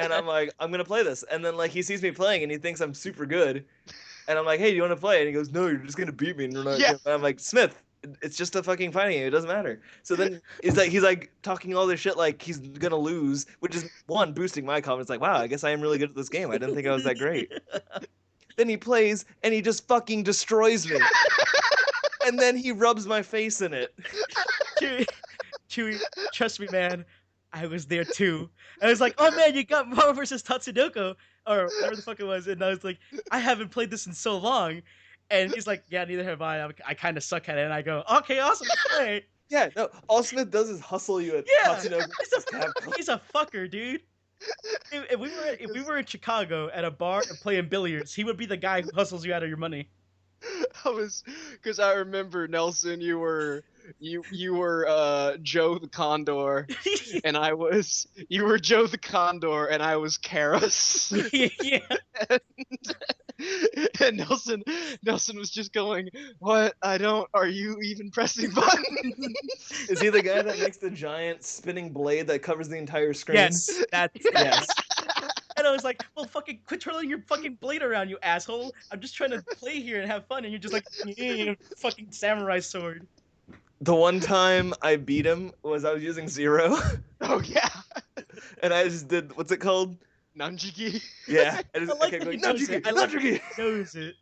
And I'm like, I'm gonna play this. And then like he sees me playing and he thinks I'm super good. And I'm like, hey, do you want to play? And he goes, no, you're just gonna beat me. And Yeah. I'm like, Smith, it's just a fucking fighting game. It doesn't matter. So then he's like talking all this shit like he's gonna lose, which is one boosting my confidence. Like, wow, I guess I am really good at this game. I didn't think I was that great. Then he plays and he just fucking destroys me. And then he rubs my face in it. Chewie, trust me, man. I was there too. I was like, oh man, you got Marvel vs. Tatsunoko, or whatever the fuck it was. And I was like, I haven't played this in so long. And he's like, yeah, neither have I. I kind of suck at it. And I go, okay, awesome, play. Yeah, no, all Smith does is hustle you at Tatsunoko versus Capcom. He's a fucker, dude. If we were in Chicago at a bar and playing billiards, he would be the guy who hustles you out of your money. Because I remember Nelson, you were Joe the Condor, and you were Joe the Condor, and I was Karas. Yeah. And Nelson was just going, what? Are you even pressing buttons? Is he the guy that makes the giant spinning blade that covers the entire screen? Yes, Yes. And I was like, well, fucking quit twirling your fucking blade around, you asshole. I'm just trying to play here and have fun, and you're just like, fucking samurai sword. The one time I beat him was I was using Zero. Oh, yeah. And I just did, what's it called? Nanjiki. Yeah. I like that he knows it. I like that he knows it.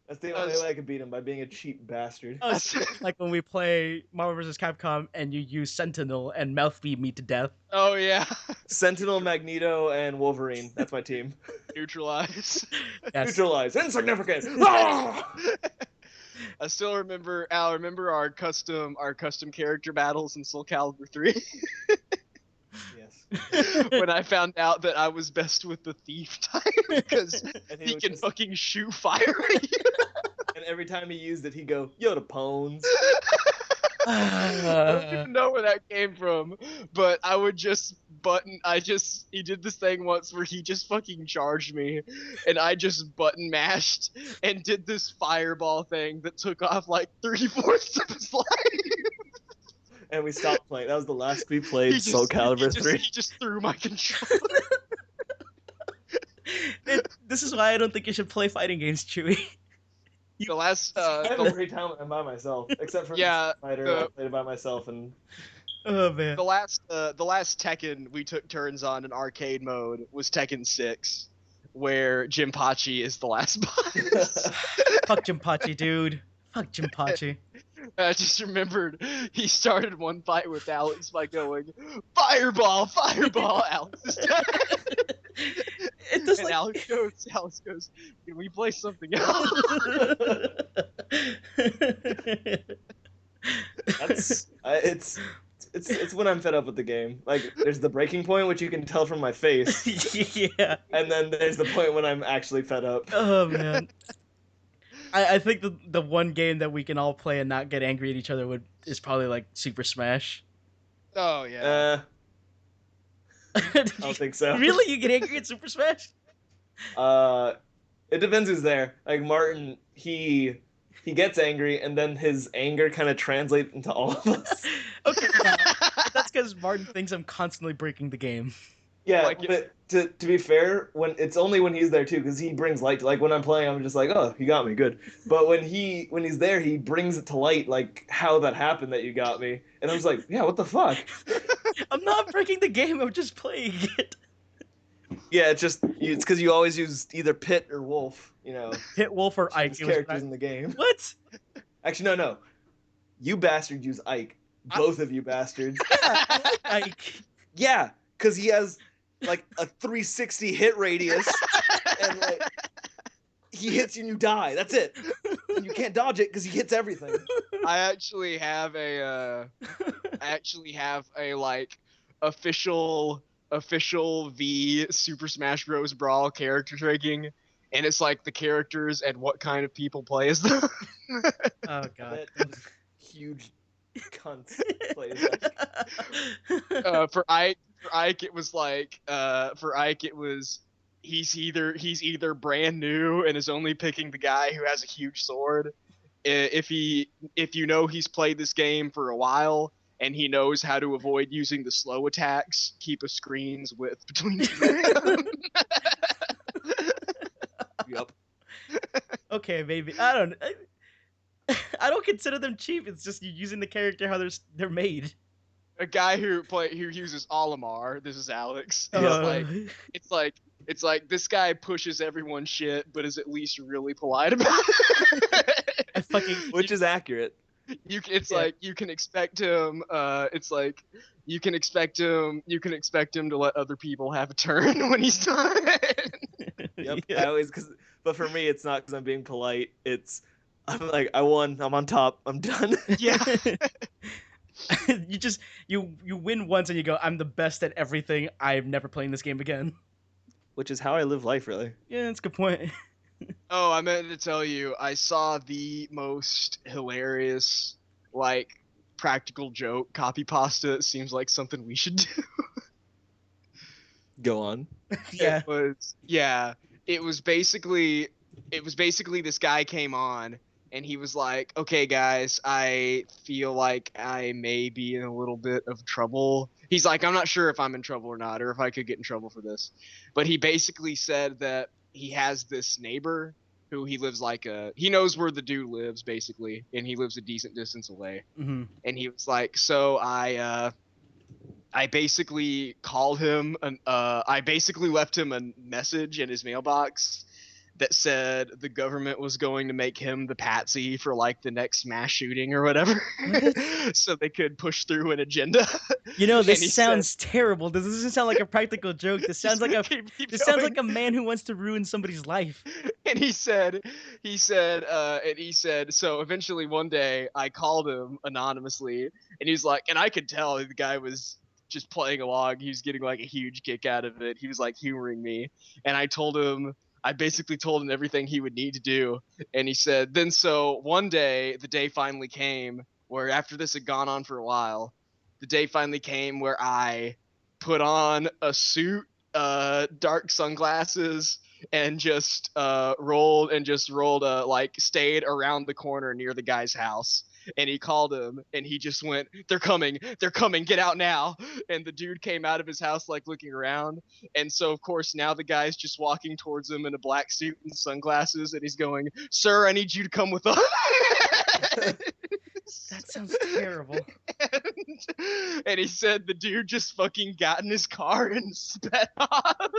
That's the only way I could beat him, by being a cheap bastard. Like when we play Marvel vs. Capcom and you use Sentinel and mouth beat me to death. Oh, yeah. Sentinel, Magneto, and Wolverine. That's my team. Neutralize. Yes. Neutralize. Insignificant. I still remember, Al, our custom character battles in Soul Calibur 3. Yes. When I found out that I was best with the thief type because he can fucking shoot fire at you. And every time he used it, he'd go, Yoda Pones. I don't even know where that came from, but I would just he did this thing once where he just fucking charged me, and I just button mashed and did this fireball thing that took off like 3/4 of his life. And we stopped playing. That was the last we played Soul Calibur 3. He just threw my controller. This is why I don't think you should play fighting games, Chewie. The last I have a great time when I'm by myself, except for yeah, Fighter. I played it by myself, and Oh man. the last Tekken we took turns on in arcade mode was Tekken 6, where Jinpachi is the last boss. Fuck Jinpachi, dude. Fuck Jinpachi. I just remembered he started one fight with Alex by going, "Fireball, fireball!" Alex is dead. It does And like. Alex goes, "Can we play something else?" that's it's when I'm fed up with the game. Like, there's the breaking point, which you can tell from my face, Yeah. and then there's the point when I'm actually fed up. Oh man. I think the one game that we can all play and not get angry at each other is probably like Super Smash. Oh yeah. I don't think so. Really, you get angry at Super Smash? Uh, it depends who's there. Like Martin, he gets angry, and then his anger kind of translates into all of us. Okay, yeah. But that's because Martin thinks I'm constantly breaking the game. Yeah, Like but to be fair, when it's only when he's there too, because he brings light. Like when I'm playing, I'm just like, oh, you got me, good. But when he's there, he brings it to light, like how that happened that you got me, and I was like, yeah, what the fuck? I'm not breaking the game. I'm just playing it. Yeah, it's because you always use either Pit or Wolf, Hit Wolf or Ike. characters in the game. What? Actually, no. You bastard use Ike. Both of you bastards. Yeah, I like Ike. Yeah, because he has like a 360 hit radius, and like he hits you and you die. That's it. And you can't dodge it because he hits everything. I actually have a like official V Super Smash Bros. Brawl character tracking, and it's like the characters and what kind of people play as them. Oh god. That huge cunts play as that. For Ike it was like for Ike it was he's either brand new and is only picking the guy who has a huge sword. If you know he's played this game for a while and he knows how to avoid using the slow attacks, keep a screen's width between you. Yep. Okay, maybe. I don't consider them cheap. It's just you using the character how they're made. A guy who uses Olimar. This is Alex. Uh, It's like this guy pushes everyone's shit, but is at least really polite about it. I fucking Which is accurate. Like you can expect him. It's like you can expect him to let other people have a turn when he's done. Yep. Yeah. But for me, it's not because I'm being polite. I'm like, I won. I'm on top. I'm done. Yeah. You win once and you go, I'm the best at everything. I'm never playing this game again. Which is how I live life, really. Yeah, that's a good point. Oh, I meant to tell you, I saw the most hilarious, like, practical joke copy pasta. It seems like something we should do. Go on. Yeah. It was basically this guy came on and he was like, "Okay, guys, I feel like I may be in a little bit of trouble." He's like, "I'm not sure if I'm in trouble or not, or if I could get in trouble for this." But he basically said that he has this neighbor who he knows where the dude lives, basically, and he lives a decent distance away. Mm-hmm. And he was like, "So I basically called him, I basically left him a message in his mailbox that said the government was going to make him the patsy for like the next mass shooting or whatever, so they could push through an agenda." This sounds terrible. This doesn't sound like a practical joke. This sounds like sounds like a man who wants to ruin somebody's life. And he said, so eventually one day I called him anonymously, and he's like, and I could tell the guy was just playing along. He was getting like a huge kick out of it. He was like humoring me, and I basically told him everything he would need to do. And he said, then so one day, the day finally came where after this had gone on for a while, the day finally came where I put on a suit, dark sunglasses, and just rolled, stayed around the corner near the guy's house. and he called him, and he just went, they're coming, get out now. And the dude came out of his house like looking around, and so of course now the guy's just walking towards him in a black suit and sunglasses, and he's going, sir, I need you to come with us. That sounds terrible. And he said the dude just fucking got in his car and sped off.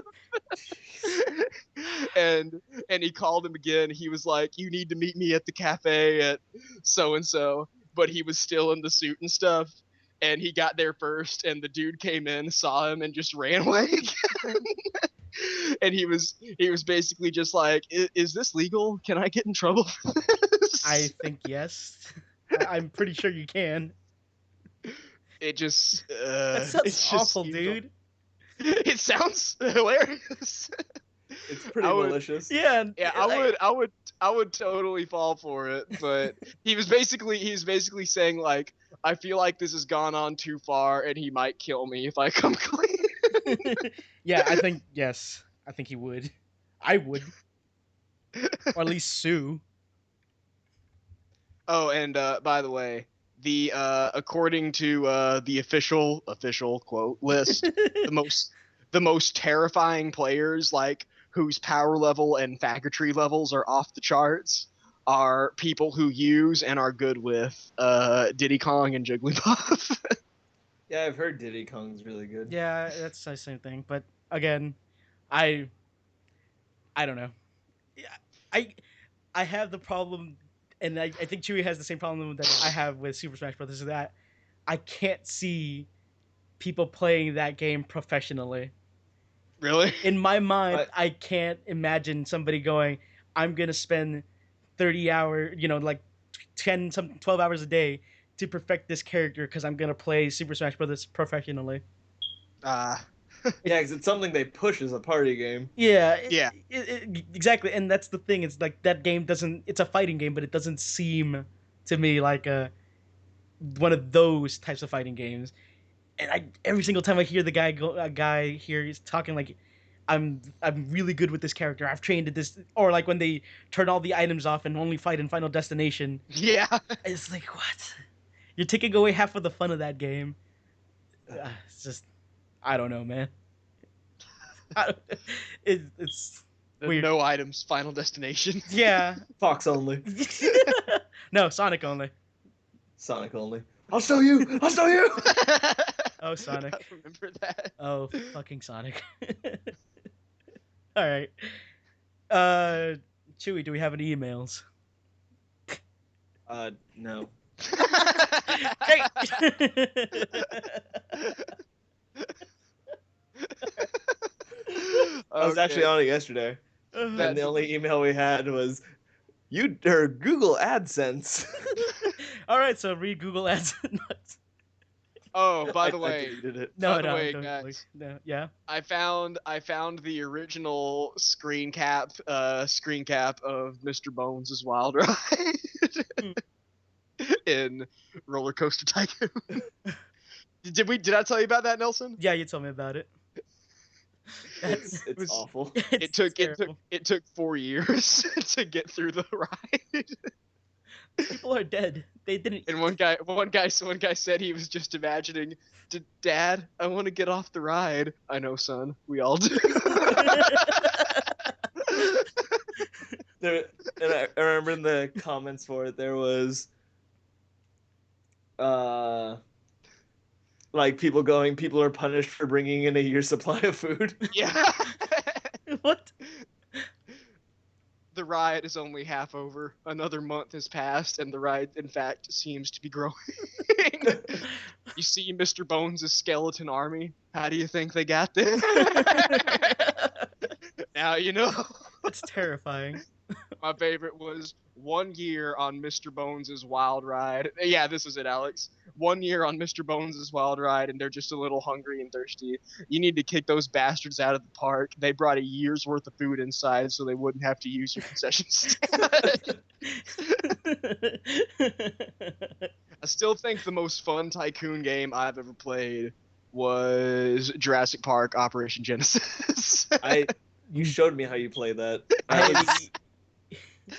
and he called him again. He was like, you need to meet me at the cafe at so and so, but he was still in the suit and stuff, and he got there first, and the dude came in, saw him, and just ran away again. And he was basically just like, is this legal? Can I get in trouble for this? I think yes. I'm pretty sure you can. It just That sounds awful, dude. It sounds hilarious. It's pretty malicious. Yeah, I would totally fall for it, but he was basically saying like, I feel like this has gone on too far, and he might kill me if I come clean. Yeah, I think yes. I think he would. I would, or at least sue. Oh, and by the way, the according to the official quote list, the most terrifying players, like whose power level and faggotry levels are off the charts, are people who use and are good with Diddy Kong and Jigglypuff. Yeah, I've heard Diddy Kong's really good. Yeah, that's the same thing. But again, I don't know. I have the problem, and I think Chewie has the same problem that I have with Super Smash Bros. Is that I can't see people playing that game professionally. Really? In my mind, I can't imagine somebody going, I'm going to spend 30 hours, like 12 hours a day to perfect this character because I'm going to play Super Smash Bros. Professionally. Yeah, because it's something they push as a party game. Yeah. Yeah. Exactly. And that's the thing. It's like that game it's a fighting game, but it doesn't seem to me like one of those types of fighting games. And every single time I hear the guy here is talking like, I'm really good with this character. I've trained at this, or like when they turn all the items off and only fight in Final Destination. Yeah. It's like, what? You're taking away half of the fun of that game. It's just, I don't know, man. It's weird. No items, Final Destination. Yeah. Fox only. No, Sonic only. Sonic only. I'll show you. I'll show you. Oh, Sonic. I remember that. Oh, fucking Sonic. All right. Chewie, do we have any emails? No. Great. I was actually on it yesterday, and the only email we had was, Google AdSense. All right, so read Google AdSense. Oh, by the I way, deleted it. No, by the no, way, don't, guys, no, yeah. I found the original screen cap of Mr. Bones' Wild Ride in Roller Coaster Tycoon. Did I tell you about that, Nelson? Yeah, you told me about it. It's awful. It took 4 years to get through the ride. People are dead. They didn't. And one guy said he was just imagining, Dad, I want to get off the ride. I know, son. We all do. And I remember in the comments for it, there was, like people are punished for bringing in a year's supply of food. Yeah. What? The ride is only half over. Another month has passed, and the ride, in fact, seems to be growing. You see Mr. Bones' skeleton army. How do you think they got there? Now you know. That's terrifying. My favorite was 1 year on Mr. Bones' Wild Ride. Yeah, this is it, Alex. 1 year on Mr. Bones' Wild Ride, and they're just a little hungry and thirsty. You need to kick those bastards out of the park. They brought a year's worth of food inside so they wouldn't have to use your concession stand. I still think the most fun tycoon game I've ever played was Jurassic Park Operation Genesis. You showed me how you play that.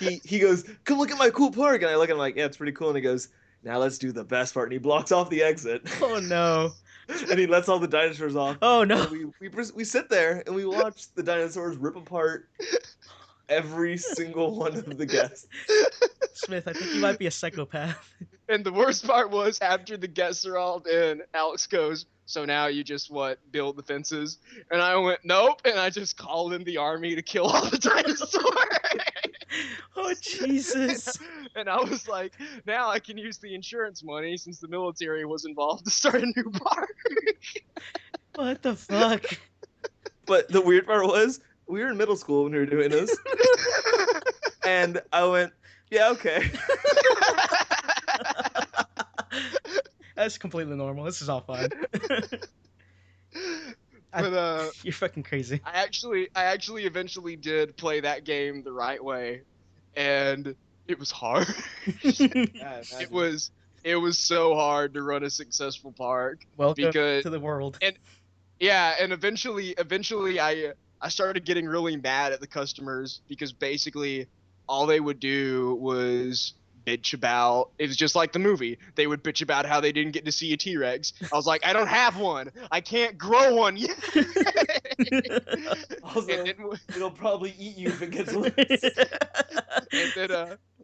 He goes, come look at my cool park, and I look at him like, yeah, it's pretty cool, and he goes, Now let's do the best part. And he blocks off the exit. Oh no. And he lets all the dinosaurs off. Oh no. And we sit there and we watch the dinosaurs rip apart every single one of the guests. Smith, I think you might be a psychopath. And the worst part was after the guests are all in, Alex goes, "So now you just build the fences?" And I went, "Nope," and I just called in the army to kill all the dinosaurs. Oh Jesus. And I was like, now I can use the insurance money since the military was involved to start a new park. What the fuck? But the weird part was, we were in middle school when we were doing this. And I went, yeah, okay. That's completely normal. This is all fine. But you're fucking crazy. I actually eventually did play that game the right way, and it was hard. It was so hard to run a successful park. Welcome because to the world. and eventually I started getting really mad at the customers because basically all they would do was bitch about, it was just like the movie, they would bitch about how they didn't get to see a T-Rex. I was like, I don't have one, I can't grow one yet. Also, it'll probably eat you if it gets loose.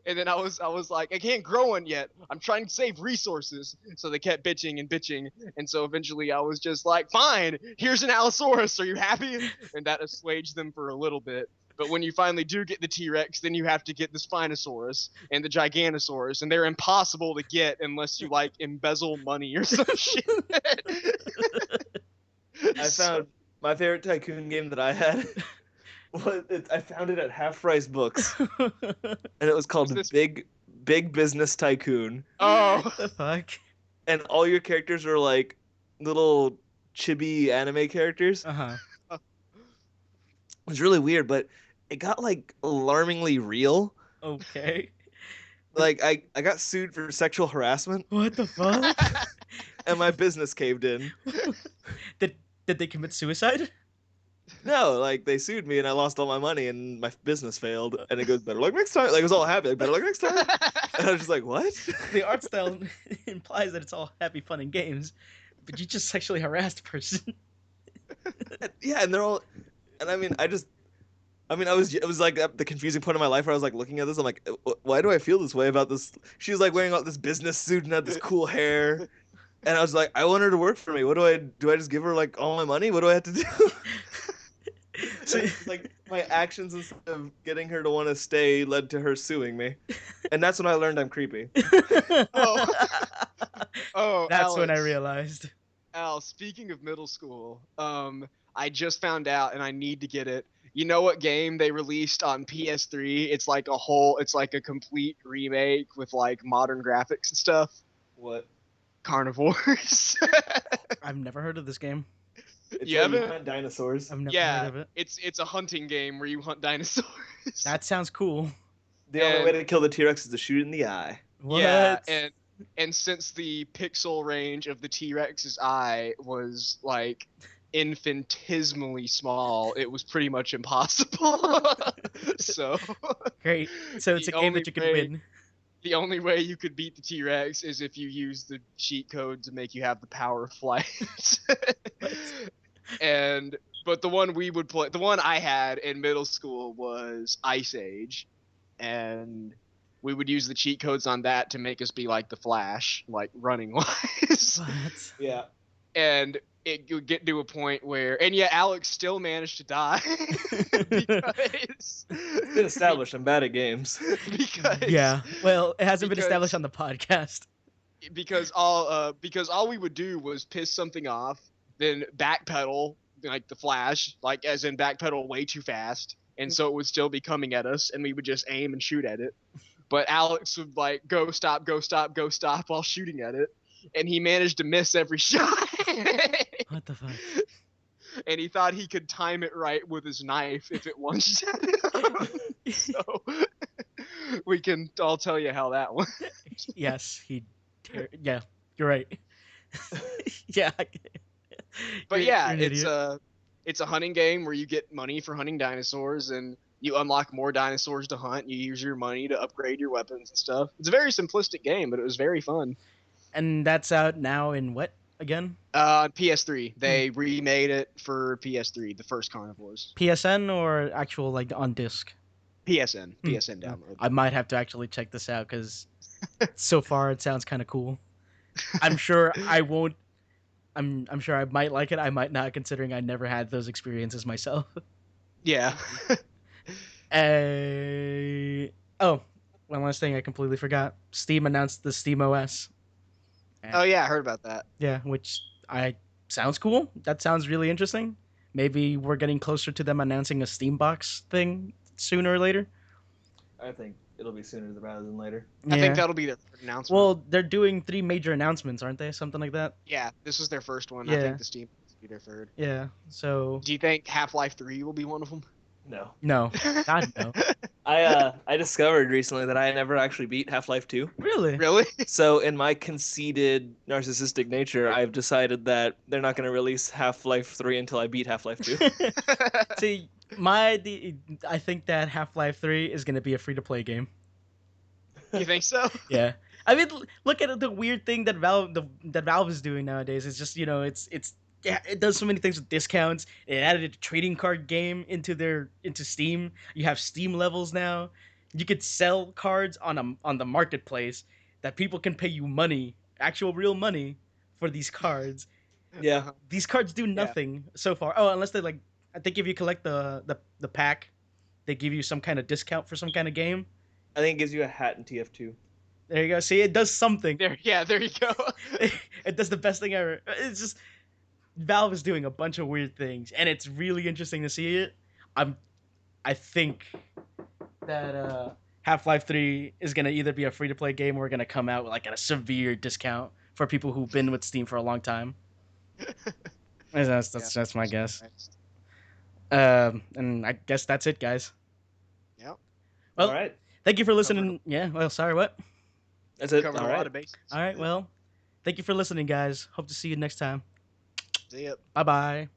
And then I was like, I can't grow one yet, I'm trying to save resources. So they kept bitching and bitching, and so eventually I was just like, fine, here's an Allosaurus, are you happy? And that assuaged them for a little bit. But when you finally do get the T-Rex, then you have to get the Spinosaurus and the Giganosaurus, and they're impossible to get unless you like embezzle money or some shit. I found my favorite tycoon game that I had. I found it at Half Price Books, and it was called Big Business Tycoon. Oh, what the fuck? And all your characters were like little chibi anime characters. Uh-huh. It was really weird, but it got like alarmingly real. Okay. Like I got sued for sexual harassment. What the fuck? And my business caved in. Did they commit suicide? No, like they sued me and I lost all my money and my business failed. And it goes, better luck next time. Like it was all happy, like better luck next time. And I was just like, what? The art style implies that it's all happy, fun, and games, but you just sexually harassed a person. Yeah, and they're all, and I mean, it was like the confusing point of my life where I was like looking at this. I'm like, why do I feel this way about this? She was like wearing all this business suit and had this cool hair. And I was like, I want her to work for me. What do? I just give her like all my money? What do I have to do? So like my actions instead of getting her to want to stay led to her suing me. And that's when I learned I'm creepy. Oh, that's Alex, when I realized. Al, speaking of middle school, I just found out and I need to get it. You know what game they released on PS3? It's like a complete remake with like modern graphics and stuff. What? Carnivores. I've never heard of this game. It's You where haven't? hunt dinosaurs. I've never Yeah, heard of it. it's a hunting game where you hunt dinosaurs. That sounds cool. The only way to kill the T-Rex is to shoot it in the eye. What? Yeah, and since the pixel range of the T-Rex's eye was like infinitesimally small, it was pretty much impossible. So Great. So it's a the game only that you can way- win. the only way you could beat the T-Rex is if you use the cheat code to make you have the power of flight. But the one we would play, the one I had in middle school was Ice Age, and we would use the cheat codes on that to make us be like the Flash, like running wise. What? Yeah. And it would get to a point where, and yeah, Alex still managed to die because It's been established I'm bad at games. because Yeah. Well, it hasn't been because- established on the podcast. because all we would do was piss something off, then backpedal like the Flash, like as in backpedal way too fast, and so it would still be coming at us, and we would just aim and shoot at it. But Alex would like go stop while shooting at it, and he managed to miss every shot. What the fuck? And he thought he could time it right with his knife if it one-shot him. So we can all tell you how that went. Yes, yeah, you're right. Yeah. But You're yeah, an it's idiot. a hunting game where you get money for hunting dinosaurs, and You unlock more dinosaurs to hunt. You use your money to upgrade your weapons and stuff. It's a very simplistic game, but it was very fun. And that's out now in what again? PS3. They remade it for PS3, the first Carnivores. PSN or actual like on disc? PSN Uh, download. I might have to actually check this out because so far it sounds kind of cool. I'm sure I won't. I'm sure I might like it. I might not, considering I never had those experiences myself. Yeah. Oh, one last thing I completely forgot. Steam announced the Steam OS. Oh yeah, I heard about that. Yeah, which I sounds cool. That sounds really interesting. Maybe we're getting closer to them announcing a Steam box thing sooner or later. I think it'll be sooner rather than later. I think Yeah. that'll be their third announcement. Well, they're doing 3 major announcements, aren't they? Something like that. Yeah, this is their first one. I Yeah. think the Steam will be their third. Yeah. So Do you think Half-Life 3 will be one of them? No. no, God no. I discovered recently that I never actually beat Half-Life 2. Really? Really? So in my conceited narcissistic nature, I've decided that they're not going to release Half-Life 3 until I beat Half-Life 2. See, I think that Half-Life 3 is gonna be a free-to-play game. You think so? Yeah. I mean, look at the weird thing that Valve is doing nowadays. It's just, it's yeah, it does so many things with discounts. It added a trading card game into Steam. You have Steam levels now. You could sell cards on the marketplace that people can pay you money, actual real money, for these cards. Yeah. These cards do nothing so far. Oh, unless they like, I think if you collect the pack, they give you some kind of discount for some kind of game. I think it gives you a hat in TF2. There you go. See, it does something. There you go. It does the best thing ever. It's just Valve is doing a bunch of weird things, and it's really interesting to see it. I think that Half-Life 3 is gonna either be a free-to-play game or gonna come out like at a severe discount for people who've been with Steam for a long time. That's my guess. And I guess that's it, guys. Yep. Well, All right. thank you for listening. Yeah. Well, sorry. What? That's it. Covered All a lot right. of bases. All right. Well, thank you for listening, guys. Hope to see you next time. See ya. Bye bye.